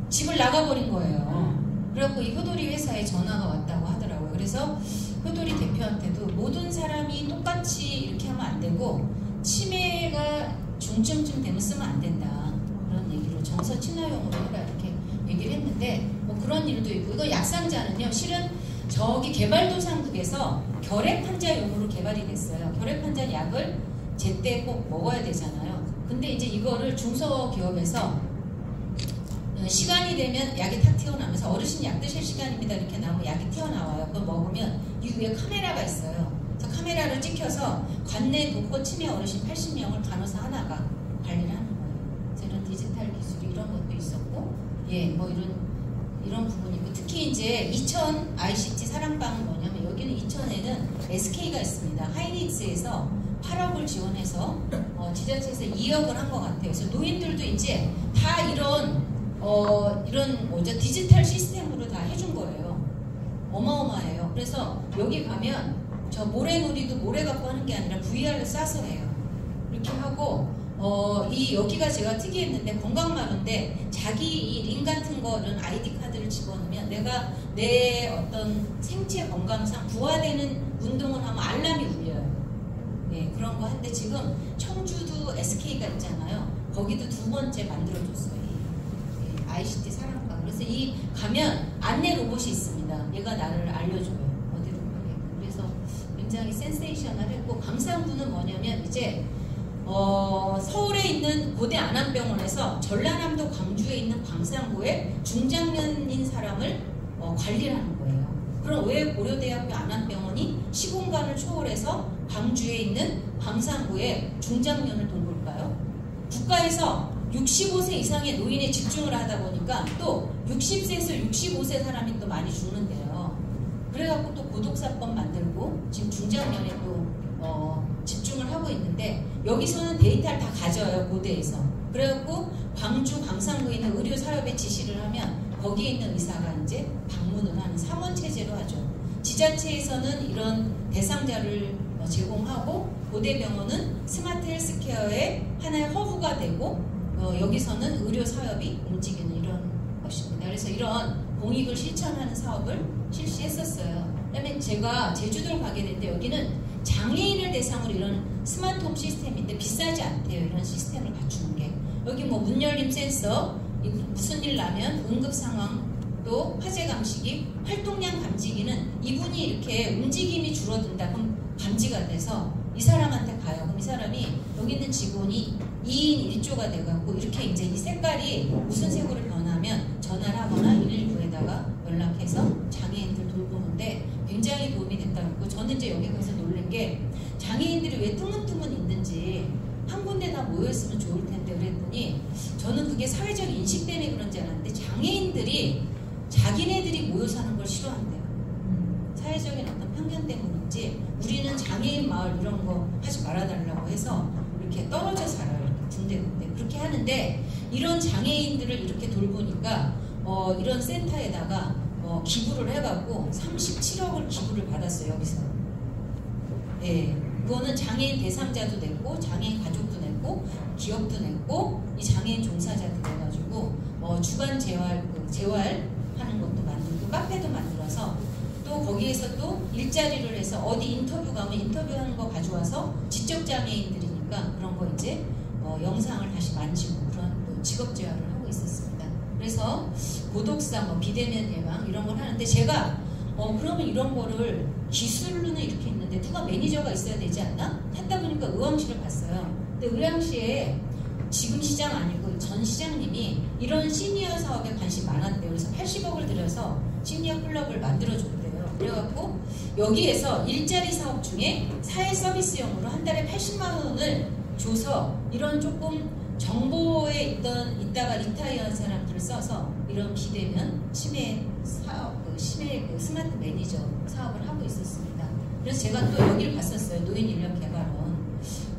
집을 나가버린 거예요. 그래갖고 이 효도리 회사에 전화가 왔다고 하더라고요. 그래서 효도리 대표한테도 모든 사람이 똑같이 이렇게 하면 안 되고 치매가 중증쯤 되면 쓰면 안 된다. 그런 얘기로 정서 친화용으로 해라 이렇게 얘기를 했는데 뭐 그런 일도 있고, 이거 약상자는요 실은 저기 개발도상국에서 결핵 환자용으로 개발이 됐어요. 결핵 환자 약을 제때 꼭 먹어야 되잖아요. 근데 이제 이거를 중소기업에서 시간이 되면 약이 탁 튀어나오면서 어르신 약 드실 시간입니다 이렇게 나오면 약이 튀어나와요. 그거 먹으면 이 위에 카메라가 있어요. 그래서 카메라를 찍혀서 관내 독거 치매 어르신 80명을 간호사 하나가 관리를 하는 거예요. 그래서 이런 디지털 기술이 이런 것도 있었고, 뭐 이런 부분이 있고, 특히 이제 이천 ICT 사랑방은 뭐냐면 여기는 이천에는 SK가 있습니다. 하이닉스에서 8억을 지원해서 지자체에서 2억을 한 것 같아요. 그래서 노인들도 이제 다 이런 디지털 시스템으로 다 해준 거예요. 어마어마해요. 그래서 여기 가면 저 모래놀이도 모래 갖고 하는 게 아니라 VR을 싸서 해요. 이렇게 하고 여기가 제가 특이했는데 건강마루인데 자기 이 링 같은 거는 아이디 카드를 집어넣으면 내가 내 어떤 생체 건강상 부화되는 운동을 하면 알람이 울려요. 그런 거 한데 지금 청주도 SK가 있잖아요. 거기도 2번째 만들어줬어요. ICT 사랑방. 그래서 이 가면 안내 로봇이 있습니다. 얘가 나를 알려줘요. 어디로 가게끔. 그래서 굉장히 센세이셔널했고, 광산구는 뭐냐면 이제 서울에 있는 고대 안암병원에서 전라남도 광주에 있는 광산구에 중장년인 사람을 관리를 하는 거예요. 그럼 왜 고려대학교 안암병원이 시공간을 초월해서 광주에 있는 광산구의 중장년을 돌볼까요? 국가에서 65세 이상의 노인에 집중을 하다 보니까 또 60세에서 65세 사람이 또 많이 죽는데요. 그래갖고 또 고독사법 만들고 지금 중장년에 또 집중을 하고 있는데 여기서는 데이터를 다 가져요. 고대에서. 그래갖고 광주 광산구에 있는 의료사업에 지시를 하면 거기에 있는 의사가 이제 방문을 하는 사원체제로 하죠. 지자체에서는 이런 대상자를 제공하고 고대병원은 스마트 헬스케어의 하나의 허브가 되고 여기서는 의료사업이 움직이는 이런 것입니다. 그래서 이런 공익을 실천하는 사업을 실시했었어요. 그다음에 제가 제주도를 가게 됐는데 여기는 장애인을 대상으로 이런 스마트홈 시스템인데 비싸지 않대요. 이런 시스템을 갖추는 게. 여기 뭐 문열림 센서, 무슨 일 나면 응급 상황, 또 화재 감시기, 활동량 감지기는 이분이 이렇게 움직임이 줄어든다. 그럼 감지가 돼서 이 사람한테 가요. 그럼 이 사람이 여기 있는 직원이 2인 1조가 돼갖고 이렇게 이제 이 색깔이 무슨 색으로 변하면 전화를 하거나 119에다가 연락해서 장애인들 돌보는데 굉장히 도움이 됐다고. 저는 이제 여기 가서 놀란 게 장애인들이 왜 뜨문뜨문 있는지 한 군데 다 모였으면 좋을 텐데 그랬더니 저는 그게 사회적 인식 때문에 그런지 알았는데 장애인들이 자기네들이 모여 사는 걸 싫어한대요. 사회적인 어떤 편견 때문인지 우리는 장애인 마을 이런 거 하지 말아달라고 해서 이렇게 떨어져 살아요. 이렇게 군데군데 그렇게 하는데 이런 장애인들을 이렇게 돌보니까 이런 센터에다가 기부를 해갖고 37억을 기부를 받았어요. 여기서. 예, 그거는 장애인 대상자도 냈고 장애인 가족도 냈고 기업도 냈고 이 장애인 종사자도 내가지고 주간 재활하는 것도 만들고 카페도 만들어서 또 거기에서 또 일자리를 해서 어디 인터뷰 가면 인터뷰하는 거 가져와서 지적 장애인들이니까 그런 거 이제 영상을 다시 만지고 그런 또 직업 재활을 하고 있었습니다. 그래서 고독사, 비대면 예방 이런 걸 하는데 제가 그러면 이런 거를 기술로는 이렇게 있는데 누가 매니저가 있어야 되지 않나? 찾다 보니까 의왕시를 봤어요. 근데 의왕시에 지금 시장 아니고 전 시장님이 이런 시니어 사업에 관심 많았대요. 그래서 80억을 들여서 시니어 클럽을 만들어줬대요. 그래갖고 여기에서 일자리 사업 중에 사회 서비스용으로 한 달에 80만 원을 줘서 이런 조금 정보에 있다가 리타이어한 사람들을 써서 이런 비대면 치매 사업, 치매 스마트 매니저 사업을 하고 있었습니다. 그래서 제가 또 여기를 갔었어요. 노인인력개발원.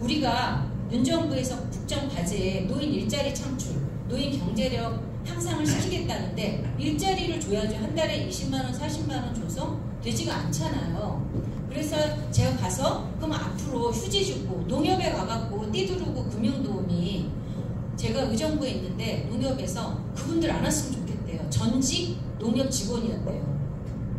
우리가 문정부에서 국정 과제에 노인 일자리 창출, 노인 경제력 향상을 시키겠다는데 일자리를 줘야죠. 한 달에 20만 원, 40만 원 줘서 되지가 않잖아요. 그래서 제가 가서 그럼 앞으로 휴지 주고 농협에 가갖고 띠두르고 금융도우미 제가 의정부에 있는데 농협에서 그분들 안 왔으면 좋겠대요. 전직 농협 직원이었대요.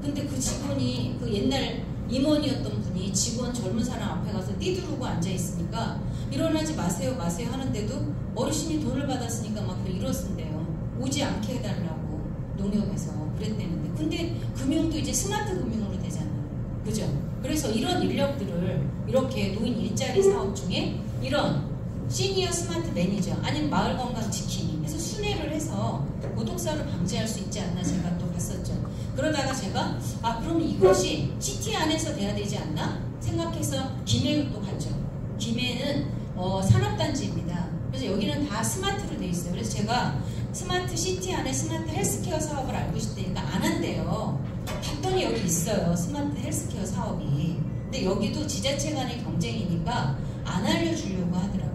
근데 그 직원이 그 옛날 임원이었던 분이 직원 젊은 사람 앞에 가서 띠두르고 앉아있으니까 일어나지 마세요 하는데도 어르신이 돈을 받았으니까 막 이러신대요. 오지 않게 해달라고 농협에서 그랬대는데 근데 금융도 이제 스마트 금융으로 되잖아요. 그죠? 그래서 이런 인력들을 이렇게 노인 일자리 사업 중에 이런 시니어 스마트 매니저 아니면 마을 건강 지킴이 해서 순회를 해서 고독사를 방지할 수 있지 않나 제가 또 봤었죠. 그러다가 제가 그럼 이것이 시티 안에서 돼야 되지 않나 생각해서 김해를 또 갔죠. 김해는 산업단지입니다. 그래서 여기는 다 스마트로 돼 있어요. 그래서 제가 스마트 시티 안에 스마트 헬스케어 사업을 알고 싶다니까 안 한대요. 봤더니 여기 있어요. 스마트 헬스케어 사업이. 근데 여기도 지자체 간의 경쟁이니까 안 알려주려고 하더라고요.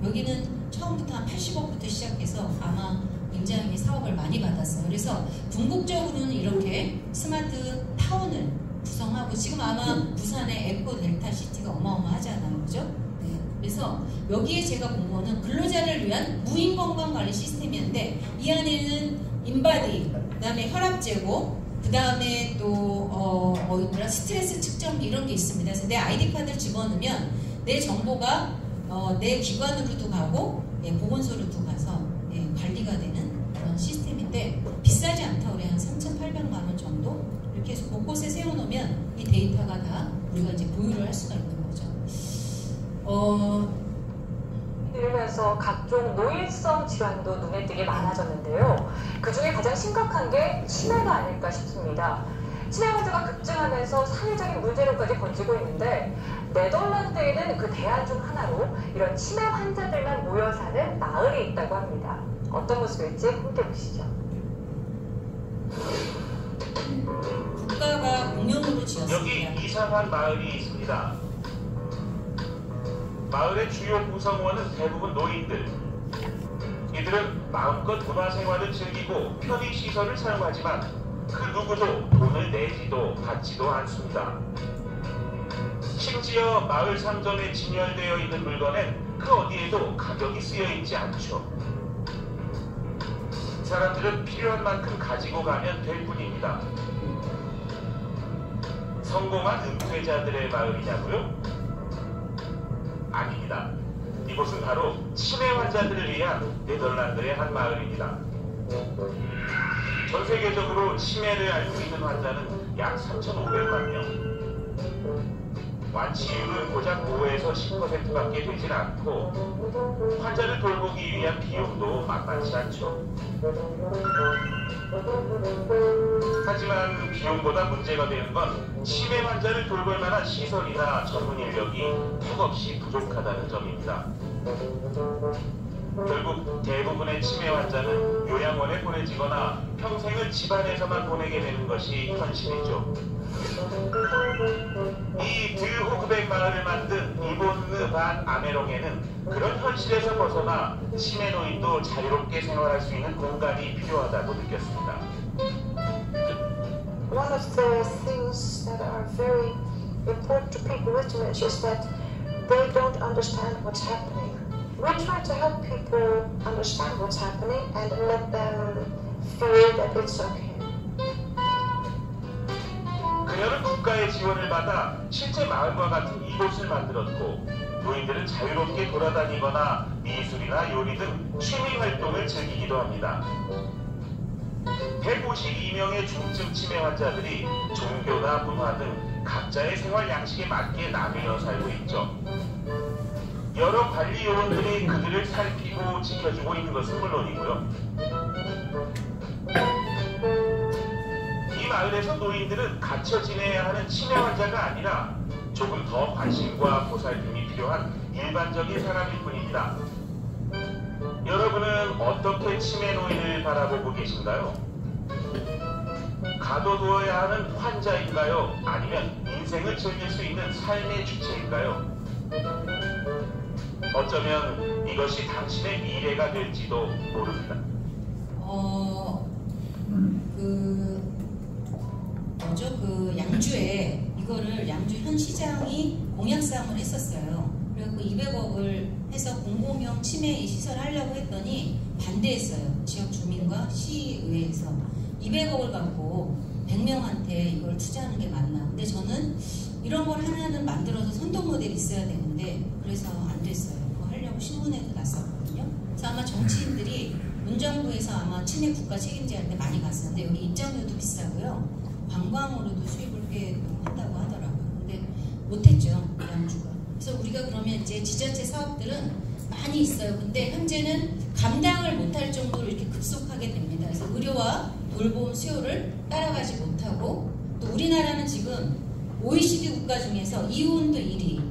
여기는 처음부터 한 80억부터 시작해서 아마 굉장히 사업을 많이 받았어요. 그래서 궁극적으로는 이렇게 스마트 타운을 구성하고 지금 아마 부산의 에코 델타 시티가 어마어마하잖아요. 그죠? 네. 그래서 여기에 제가 본 거는 근로자를 위한 무인 건강관리 시스템이었는데 이 안에는 인바디, 그 다음에 혈압 재고, 그 다음에 또 스트레스 측정기 이런 게 있습니다. 그래서 내 아이디 카드를 집어넣으면 내 정보가 내 기관으로도 가고 보건소로도 가서 관리가 되는 그런 시스템인데 비싸지 않다. 우리 한 3,800만 원 정도 이렇게 해서 곳곳에 세워놓으면 이 데이터가 다 우리가 이제 보유를 할 수가 있는 거죠. 이러면서 각종 노인성 질환도 눈에 띄게 많아졌는데요. 그중에 가장 심각한 게 치매가 아닐까 싶습니다. 치매 환자가 급증하면서 사회적인 문제로까지 번지고 있는데 네덜란드에는 그 대안 중 하나로 이런 치매 환자들만 모여 사는 마을이 있다고 합니다. 어떤 모습일지 함께 보시죠. 국가가 공용으로 지었습니다. 여기 이상한 마을이 있습니다. 마을의 주요 구성원은 대부분 노인들. 이들은 마음껏 문화생활을 즐기고 편의시설을 사용하지만 그 누구도 돈을 내지도 받지도 않습니다. 심지어 마을 상점에 진열되어 있는 물건엔 그 어디에도 가격이 쓰여있지 않죠. 사람들은 필요한 만큼 가지고 가면 될 뿐입니다. 성공한 은퇴자들의 마을이냐고요? 아닙니다. 이곳은 바로 치매 환자들을 위한 네덜란드의 한 마을입니다. 전 세계적으로 치매를 앓고 있는 환자는 약 3,500만 명. 완치율은 고작 5에서 10%밖에 되질 않고 환자를 돌보기 위한 비용도 만만치 않죠. 하지만 비용보다 문제가 되는 건 치매 환자를 돌볼 만한 시설이나 전문 인력이 턱없이 부족하다는 점입니다. 결국 대부분의 치매 환자는 요양원에 보내지거나 평생을 집안에서만 보내게 되는 것이 현실이죠. 이 드호그백 마을을 만든 이본느 반 아메롱에는 그런 현실에서 벗어나 치매 노인도 자유롭게 생활할 수 있는 공간이 필요하다고 느꼈습니다. One of the things that are very important to people with dementia is that they don't understand what's happening. We try to help people understand what's happening and let them feel that it's okay. 그녀는 국가의 지원을 받아 실제 마을과 같은 이곳을 만들었고 노인들은 자유롭게 돌아다니거나 미술이나 요리 등 취미 활동을 즐기기도 합니다. 152명의 중증 치매 환자들이 종교나 문화 등 각자의 생활 양식에 맞게 나누어 살고 있죠. 여러 관리 요원들이 그들을 살피고 지켜주고 있는 것은 물론이고요. 이 마을에서 노인들은 갇혀 지내야 하는 치매 환자가 아니라 조금 더 관심과 보살핌이 필요한 일반적인 사람일 뿐입니다. 여러분은 어떻게 치매 노인을 바라보고 계신가요? 가둬두어야 하는 환자인가요? 아니면 인생을 즐길 수 있는 삶의 주체인가요? 어쩌면 이것이 당신의 미래가 될지도 모릅니다. 양주에 이거를 양주 현 시장이 공약 사항을 했었어요. 그래서 200억을 해서 공공형 치매 시설 하려고 했더니 반대했어요. 지역 주민과 시의회에서 200억을 갖고 100명한테 이걸 투자하는 게 맞나? 근데 저는 이런 걸 하나는 만들어서 선도 모델이 있어야 되는데 그래서 안 됐어요. 그거 하려고 신문에도 났었거든요. 그래서 아마 정치인들이 문정부에서 아마 치매 국가 책임자한테 많이 갔었는데 여기 입장료도 비싸고요. 관광으로도 수입을 꽤 한다고 하더라고요. 근데 못했죠, 양주가. 그래서 우리가 그러면 이제 지자체 사업들은 많이 있어요. 근데 현재는 감당을 못할 정도로 이렇게 급속하게 됩니다. 그래서 의료와 돌봄 수요를 따라가지 못하고 또 우리나라는 지금 OECD 국가 중에서 이혼도 1위,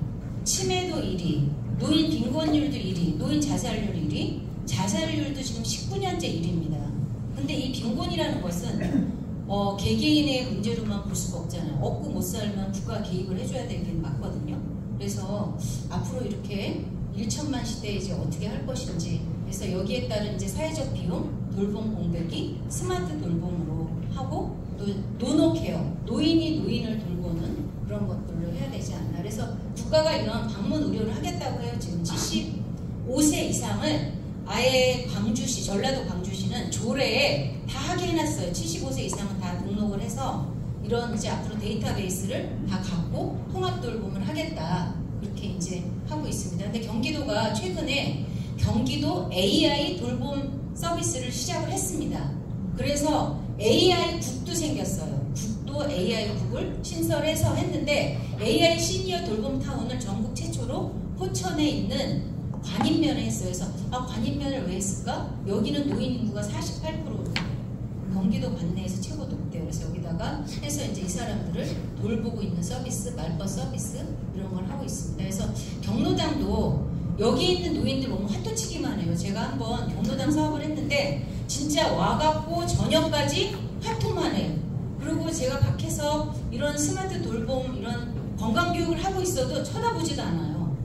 치매도 1위, 노인 빈곤율도 1위, 노인 자살률 1위, 자살률도 지금 19년째 1위입니다. 근데 이 빈곤이라는 것은 개개인의 문제로만 볼 수가 없잖아요. 얻고 못 살면 국가 개입을 해줘야 되긴 맞거든요. 그래서 앞으로 이렇게 1천만 시대에 이제 어떻게 할 것인지, 그래서 여기에 따른 이제 사회적 비용, 돌봄 공백이 스마트 돌봄으로 하고 또 노노케어, 노인이 노인을 돌보는 그런 것들로 해야 되지 않나. 그래서 국가가 이런 방문 의료를 하겠다고 해요. 지금 75세 이상을 아예 광주시, 전라도 광주시는 조례에 다 하게 해놨어요. 75세 이상은 다 등록을 해서 이런 이제 앞으로 데이터베이스를 다 갖고 통합 돌봄을 하겠다. 이렇게 이제 하고 있습니다. 근데 경기도가 최근에 경기도 AI 돌봄 서비스를 시작을 했습니다. 그래서 AI 국도 생겼어요. 국도 AI 국을 신설해서 했는데 AI 시니어 돌봄 타운을 전국 최초로 포천에 있는 관인면에 했어요. 그래서 관인면을 왜 했을까? 여기는 노인 인구가 48%거든요. 경기도 관내에서 최고 높대요. 그래서 여기다가 해서 이제 이 사람들을 돌보고 있는 서비스, 말벗 서비스 이런 걸 하고 있습니다. 그래서 경로당도 여기 있는 노인들 너무 화투치기만 해요. 제가 한번 경로당 사업을 했는데 진짜 와갖고 저녁까지 화투만 해요. 그리고 제가 밖에서 이런 스마트 돌봄 이런 건강교육을 하고 있어도 쳐다보지도 않아요.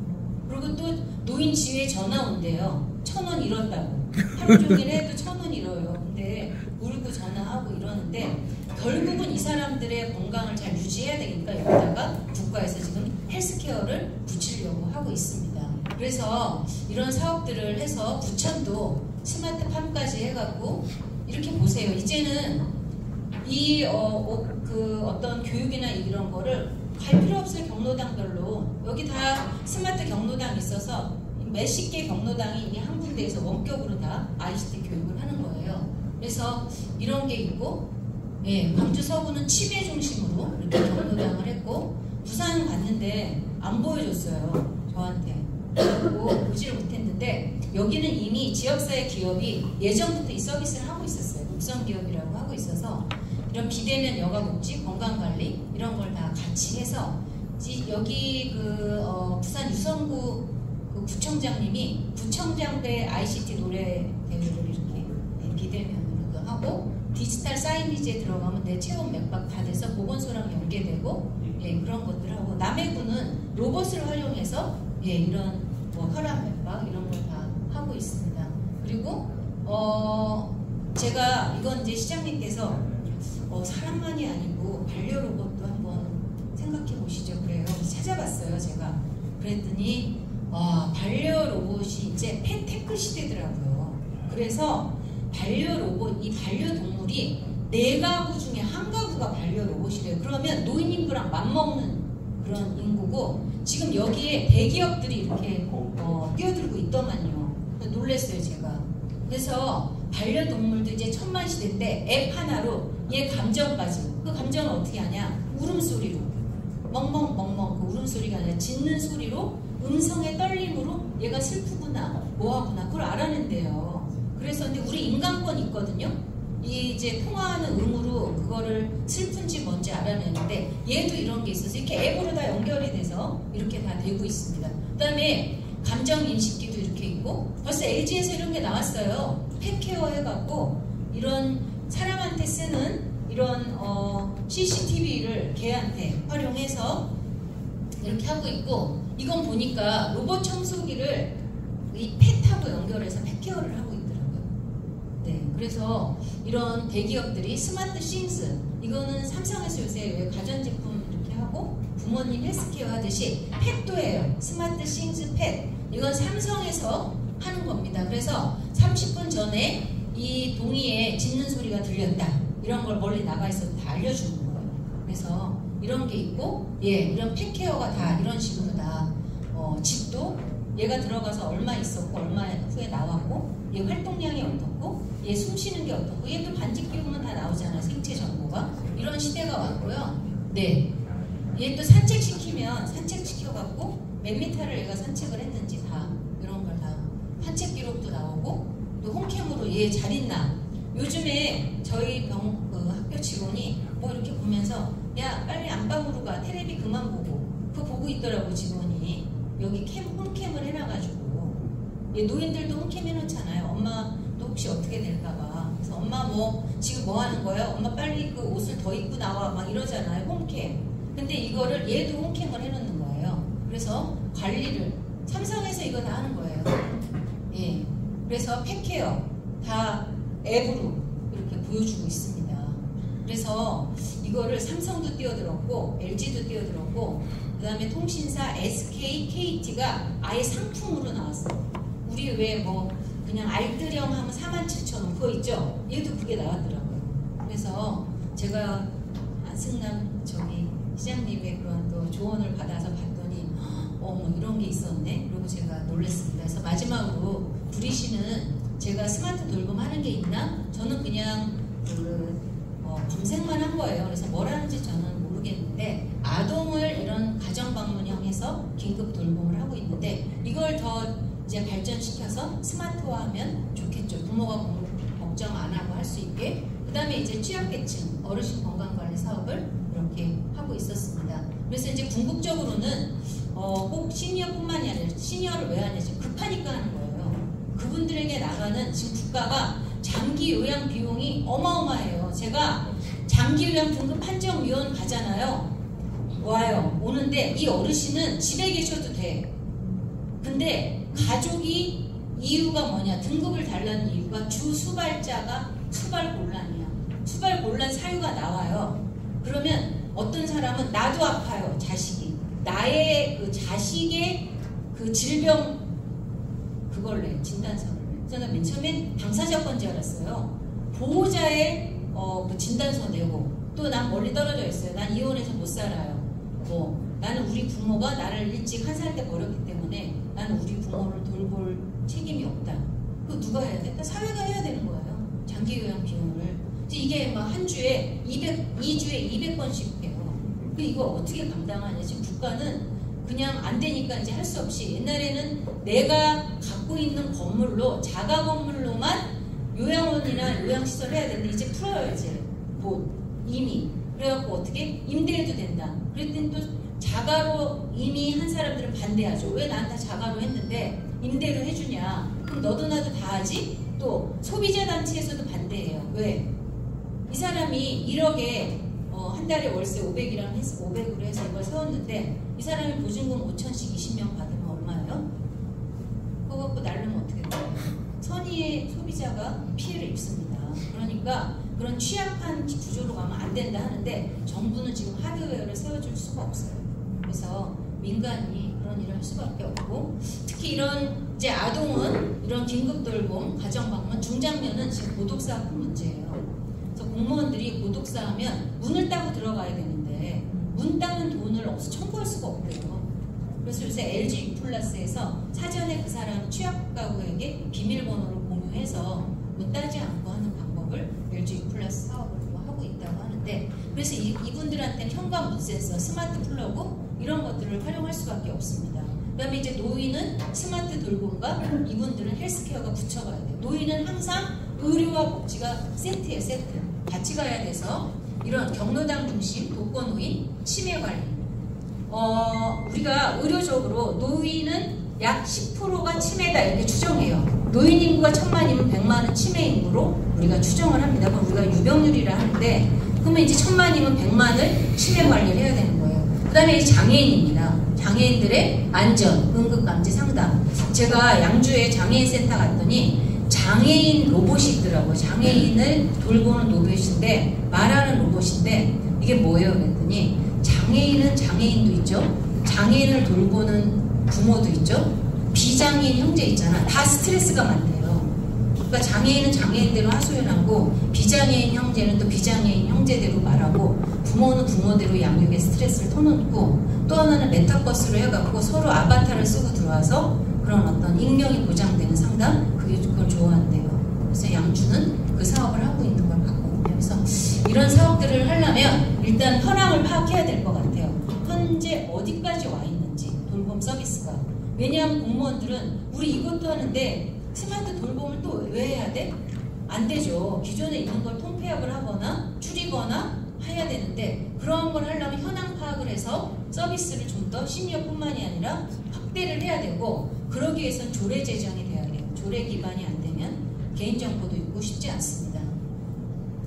그리고 또 노인 지회에 전화 온대요. 1,000원 잃었다고. 하루 종일 해도 1,000원 잃어요. 근데 울고 전화하고 이러는데 결국은 이 사람들의 건강을 잘 유지해야 되니까 여기다가 국가에서 지금 헬스케어를 붙이려고 하고 있습니다. 그래서 이런 사업들을 해서 부천도 스마트팜까지 해갖고 이렇게 보세요. 이제는 이 어떤 교육이나 이런 거를 갈 필요 없어요. 경로당별로. 여기 다 스마트 경로당 있어서 몇십 개 경로당이 이미 한 군데에서 원격으로 다 ICT 교육을 하는 거예요. 그래서 이런 게 있고, 예, 광주 서구는 치매 중심으로 이렇게 경로당을 했고, 부산 갔는데 안 보여줬어요. 저한테. 그리고 보지를 못했는데, 여기는 이미 지역사회 기업이 예전부터 이 서비스를 하고 있었어요. 육성기업이라고 하고 있어서 이런 비대면 여가복지, 건강관리 이런 걸 다 같이 해서 여기 부산 유성구 구청장님이 구청장대 ICT 노래 대회를 이렇게 비대면으로도 하고 디지털 사이니지에 들어가면 내 체험 맥박 다 돼서 보건소랑 연계되고 예, 그런 것들 하고 남해군은 로봇을 활용해서 예, 이런 혈압 맥박 이런 걸 다 하고 있습니다. 그리고 제가 이건 이제 시장님께서 사람만이 아니고 반려로봇도 한번 생각해 보시죠. 그래요. 찾아봤어요. 제가 그랬더니 반려로봇이 이제 펫테크 시대더라고요. 그래서 반려로봇, 이 반려동물이 4가구 중에 1가구가 반려로봇이래요. 그러면 노인 인구랑 맞먹는 그런 인구고 지금 여기에 대기업들이 이렇게 뛰어들고 있더만요. 놀랬어요 제가. 그래서 반려동물도 이제 천만 시대인데 앱 하나로 얘 감정까지, 그 감정을 어떻게 하냐, 울음소리로 멍멍멍멍 그 울음소리가 아니라 짖는 소리로 음성의 떨림으로 얘가 슬프구나 뭐하구나 그걸 알아낸대요. 그래서 근데 우리 인간권 있거든요. 이 이제 통화하는 음으로 그거를 슬픈지 뭔지 알아내는데 얘도 이런 게 있어서 이렇게 앱으로 다 연결이 돼서 이렇게 다 되고 있습니다. 그 다음에 감정 인식기도 이렇게 있고 벌써 LG에서 이런 게 나왔어요. 펫케어 해갖고 이런 사람한테 쓰는 이런 CCTV를 개한테 활용해서 이렇게 하고 있고 이건 보니까 로봇 청소기를 이 펫하고 연결해서 펫케어를 하고 있더라고요. 네, 그래서 이런 대기업들이 스마트 싱스 이거는 삼성에서 요새 가전제품 이렇게 하고 부모님 헬스케어 하듯이 펫도 해요. 스마트 싱스 펫 이건 삼성에서 하는 겁니다. 그래서 30분 전에 이 동의에 짖는 소리가 들렸다 이런 걸 멀리 나가 있어도 다 알려주는 거예요. 그래서 이런 게 있고 예, 이런 펫케어가 다 이런 식으로 다 집도 얘가 들어가서 얼마 있었고 얼마 후에 나왔고 얘 활동량이 어떻고 얘 숨쉬는 게 어떻고 얘도 반지 끼우면 다 나오잖아요. 생체 정보가 이런 시대가 왔고요. 네, 얘 또 산책시키면 산책시켜갖고 몇 미터를 얘가 산책을 했는지 다 이런 걸 다 산책 기록도 나오고 또 홈캠으로 얘 잘 있나 요즘에 저희 학교 직원이 뭐 이렇게 보면서 야 빨리 안방으로 가 테레비 그만 보고 그거 보고 있더라고 직원이 여기 홈캠을 해놔가지고 얘 노인들도 홈캠 해놓잖아요. 엄마도 혹시 어떻게 될까봐 그래서 엄마 뭐 지금 뭐 하는 거야? 엄마 빨리 그 옷을 더 입고 나와 막 이러잖아요. 홈캠. 근데 이거를 얘도 홈캠을 해놓는 거예요. 그래서 관리를 삼성에서 이거 다 하는 거예요. 예. 그래서 펫케어 다 앱으로 이렇게 보여주고 있습니다. 그래서 이거를 삼성도 뛰어들었고 LG도 뛰어들었고 그 다음에 통신사 SK, KT가 아예 상품으로 나왔어요. 우리 왜 뭐 그냥 알뜰형 하면 47,000원 그거 있죠? 얘도 그게 나왔더라고요. 그래서 제가 안승남 시장님의 그런 또 조언을 받아서 봤더니 뭐 이런 게 있었네. 그리고 제가 놀랐습니다. 그래서 마지막으로 부리시는 제가 스마트 돌봄 하는 게 있나? 저는 그냥 검색만 한 거예요. 그래서 뭘 하는지 저는 모르겠는데 아동을 이런 가정 방문형에서 긴급 돌봄을 하고 있는데 이걸 더 이제 발전시켜서 스마트화하면 좋겠죠. 부모가 걱정 안 하고 할 수 있게. 그 그다음에 이제 취약계층 어르신 건강관리 사업을 이렇게 하고 있었습니다. 그래서 이제 궁극적으로는 꼭 시니어뿐만이 아니라 시니어를 왜 하냐, 지금 급하니까 하는 거예요. 그분들에게 나가는 지금 국가가 장기 요양 비용이 어마어마해요. 제가 장기 요양 등급 판정위원 가잖아요. 와요. 오는데 이 어르신은 집에 계셔도 돼. 근데 가족이 이유가 뭐냐, 등급을 달라는 이유가 주 수발자가 수발곤란이야. 수발곤란 사유가 나와요. 그러면 어떤 사람은 나도 아파요, 자식이. 나의 그 자식의 그 질병 그걸 내, 진단서를 내. 저는 맨 처음엔 당사자 건지 알았어요. 보호자의 그 진단서 내고, 또 난 멀리 떨어져 있어요. 난 이혼해서 못 살아요. 나는 우리 부모가 나를 일찍 한 살 때 버렸기 때문에 나는 우리 부모를 돌볼 책임이 없다. 그거 누가 해야 돼? 사회가 해야 되는 거예요. 장기 요양 비용을. 이게 막 한 주에 2주에 200번씩 해요. 이거 어떻게 감당하냐. 지금 국가는 그냥 안 되니까 이제 할 수 없이, 옛날에는 내가 갖고 있는 건물로, 자가 건물로만 요양원이나 요양시설을 해야 되는데 이제 풀어요, 이제. 이미. 그래갖고 어떻게? 임대해도 된다. 그랬더니 또 자가로 이미 한 사람들은 반대하죠. 왜 나한테 자가로 했는데 임대로 해주냐. 그럼 너도 나도 다 하지? 또 소비자단체에서도 반대해요. 왜? 이 사람이 1억에 한 달에 월세 500으로 해서 이걸 세웠는데 이 사람이 보증금 5천씩 20명 받으면 얼마예요? 그거 갖고 날르면 어떻게 돼요? 선의의 소비자가 피해를 입습니다. 그러니까 그런 취약한 구조로 가면 안 된다 하는데 정부는 지금 하드웨어를 세워줄 수가 없어요. 그래서 민간이 그런 일을 할 수밖에 없고, 특히 이런 이제 아동은 이런 긴급돌봄, 가정방문, 중장년은 지금 고독사 문제예요. 그래서 공무원들이 고독사 하면 문을 따고 들어가야 되는데 문 따는 돈을 어디서 청구할 수가 없대요. 그래서 요새 LG 플러스에서 사전에 그 사람 취약 가구에게 비밀번호를 공유해서 문 따지 않고 하는 방법을 LG 플러스 사업을 하고 있다고 하는데, 그래서 이분들한테는 현관 문 센서, 스마트 플러그 이런 것들을 활용할 수밖에 없습니다. 그 다음에 이제 노인은 스마트 돌봄과 이분들은 헬스케어가 붙여가야 돼요. 노인은 항상 의료와 복지가 세트예요, 세트. 같이 가야 돼서 이런 경로당 중심, 독거노인, 치매관리. 우리가 의료적으로 노인은 약 10%가 치매다 이렇게 추정해요. 노인 인구가 1000만이면 100만은 치매 인구로 우리가 추정을 합니다. 그럼 우리가 유병률이라 하는데, 그러면 이제 1000만이면 100만을 치매 관리를 해야 되는 거예요. 그 다음에 이제 장애인입니다. 장애인들의 안전, 응급감지 상담. 제가 양주에 장애인 센터 갔더니 장애인 로봇이 있더라고요. 장애인을 돌보는 로봇인데, 말하는 로봇인데 이게 뭐예요? 그랬더니 장애인은 장애인도 있죠. 장애인을 돌보는 부모도 있죠. 비장애인 형제 있잖아. 다 스트레스가 많대요. 그러니까 장애인은 장애인대로 하소연하고 비장애인 형제는 또 비장애인 형제대로 말하고, 부모는 부모대로 양육에 스트레스를 터놓고, 또 하나는 메타버스로 해갖고 서로 아바타를 쓰고 들어와서 그런 어떤 익명이 보장되는 상담, 그걸 좋아한대요. 그래서 양주는 그 사업을 하고 있는 걸 갖고, 그래서 이런 사업들을 하려면 일단 현황을 파악해야 될 것 같아요. 현재 어디까지 와 있는지, 돌봄 서비스가. 왜냐하면 공무원들은 우리 이것도 하는데 스마트 돌봄을 또 왜 해야 돼? 안 되죠. 기존에 있는 걸 통폐합을 하거나 줄이거나 해야 되는데, 그런 걸 하려면 현황 파악을 해서 서비스를 좀 더 시니어뿐만이 아니라 확대를 해야 되고, 그러기 위해서는 조례 제정이 돼야 돼요. 조례 기반이 안 되면 개인정보도 있고 쉽지 않습니다.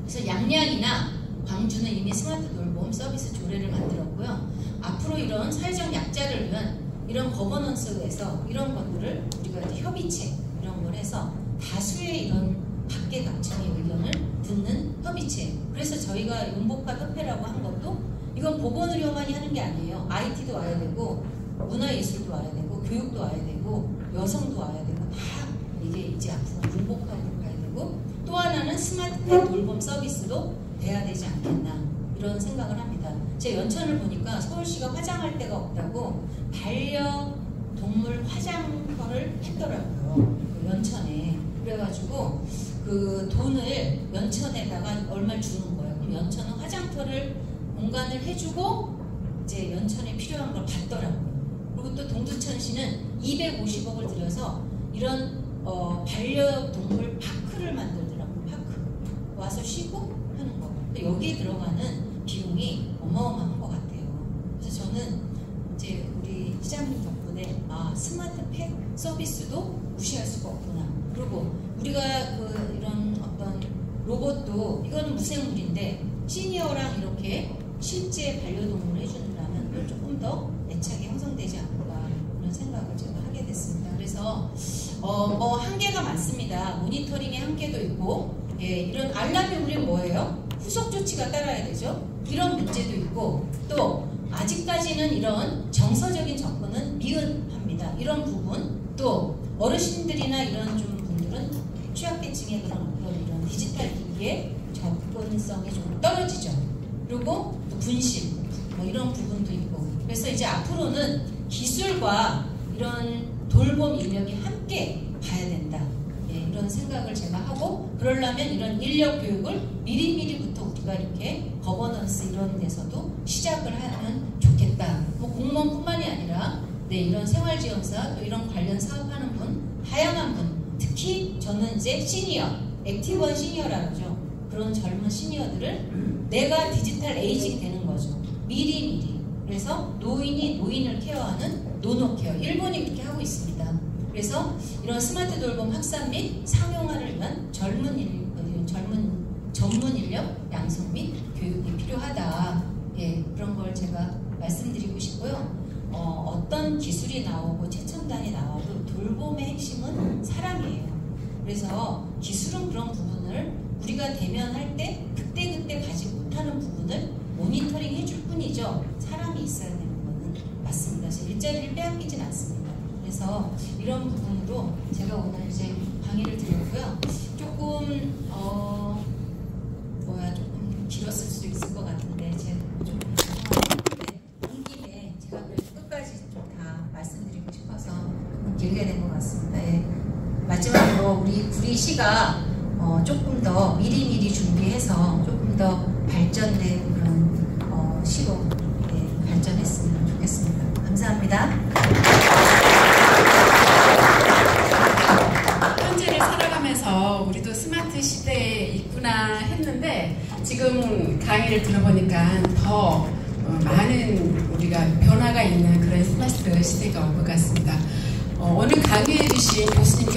그래서 양양이나 광주는 이미 스마트 돌봄 서비스 조례를 만들었고요. 앞으로 이런 사회적 약자를 위한 이런 거버넌스에서 이런 것들을 우리가 이제 협의체 이런 걸 해서 다수의 이런 각계각층의 의견을 듣는 협의체. 그래서 저희가 융복합협회라고 한 것도, 이건 보건의료만이 하는 게 아니에요. IT도 와야 되고, 문화예술도 와야 되고, 교육도 와야 되고, 여성도 와야 되고, 다 이게 이제 앞으로 융복합으로 가야 되고, 또 하나는 스마트폰 돌봄 서비스도 돼야 되지 않겠나, 이런 생각을 합니다. 제 연천을 보니까 서울시가 화장할 데가 없다고 반려동물 화장터를 했더라고요. 그 연천에. 그래가지고 그 돈을 연천에다가 얼마를 주는 거예요. 그럼 연천은 화장터를 공간을 해주고 이제 연천에 필요한 걸 받더라고요. 그리고 또 동두천시는 250억을 들여서 이런 반려동물 파크를 만들더라고요. 파크. 와서 쉬고 하는 거. 여기에 들어가는 비용이 어마어마한 것 같아요. 그래서 저는 이제 우리 시장님 덕분에 스마트팩 서비스도 무시할 수가 없구나. 그리고 우리가 이런 어떤 로봇도 이거는 무생물인데 시니어랑 이렇게 실제 반려동물을 해준다면 조금 더 애착이 형성되지 않을까 그런 생각을 제가 하게 됐습니다. 그래서 한계가 많습니다. 모니터링의 한계도 있고 이런 알람이 울리면 뭐예요? 후속 조치가 따라야 되죠. 이런 문제도 있고 또 아직까지는 이런 정서적인 접근은 미흡합니다. 이런 부분 또 어르신들이나 이런 좀 분들은 취약계층의 그런 이런 디지털 기기에 접근성이 좀 떨어지죠. 그리고 또 분실 이런 부분도 있고 그래서 이제 앞으로는 기술과 이런 돌봄 인력이 함께 가야 된다. 이런 생각을 제가 하고 그러려면 이런 인력 교육을 미리부터 우리가 이렇게 거버넌스 이런 데서도 시작을 하면 좋겠다. 공무원뿐만이 아니라 이런 생활지원사 또 이런 관련 사업하는 분 다양한 분 특히 저는 이제 시니어 액티브한 시니어라고 하죠. 그런 젊은 시니어들을 내가 디지털 에이징 되는 거죠. 미리 그래서 노인이 노인을 케어하는 노노케어 일본이 그렇게 하고 있습니다. 그래서 이런 스마트 돌봄 확산 및 상용화를 위한 전문 인력 양성 및 교육이 필요하다. 그런 걸 제가 말씀드리고 싶고요. 어떤 기술이 나오고 최첨단이 나와도 돌봄의 핵심은 사람이에요. 그래서 기술은 그런 부분을 우리가 대면할 때 그때 가지 못하는 부분을 모니터링 해줄 뿐이죠. 사람이 있어야 되는 거는 맞습니다. 일자리를 빼앗기진 않습니다. 그래서 이런 부분으로 제가 오늘 이제 강의를 드렸고요. 조금 조금 길었을 수도 있을 것 같은데 제가 좀 죄송한데 온 김에 제가 끝까지 좀 다 말씀드리고 싶어서 길게 된 것 같습니다. 마지막으로 우리 구리시가 조금 더 미리 준비해서 조금 더 발전된 그런 시로 발전했으면 좋겠습니다. 감사합니다. 현재를 살아가면서 우리도 스마트 시대에 있구나 했는데 지금 강의를 들어보니까 더 많은 우리가 변화가 있는 그런 스마트 시대가 올 것 같습니다. 오늘 강의해 주신 교수님께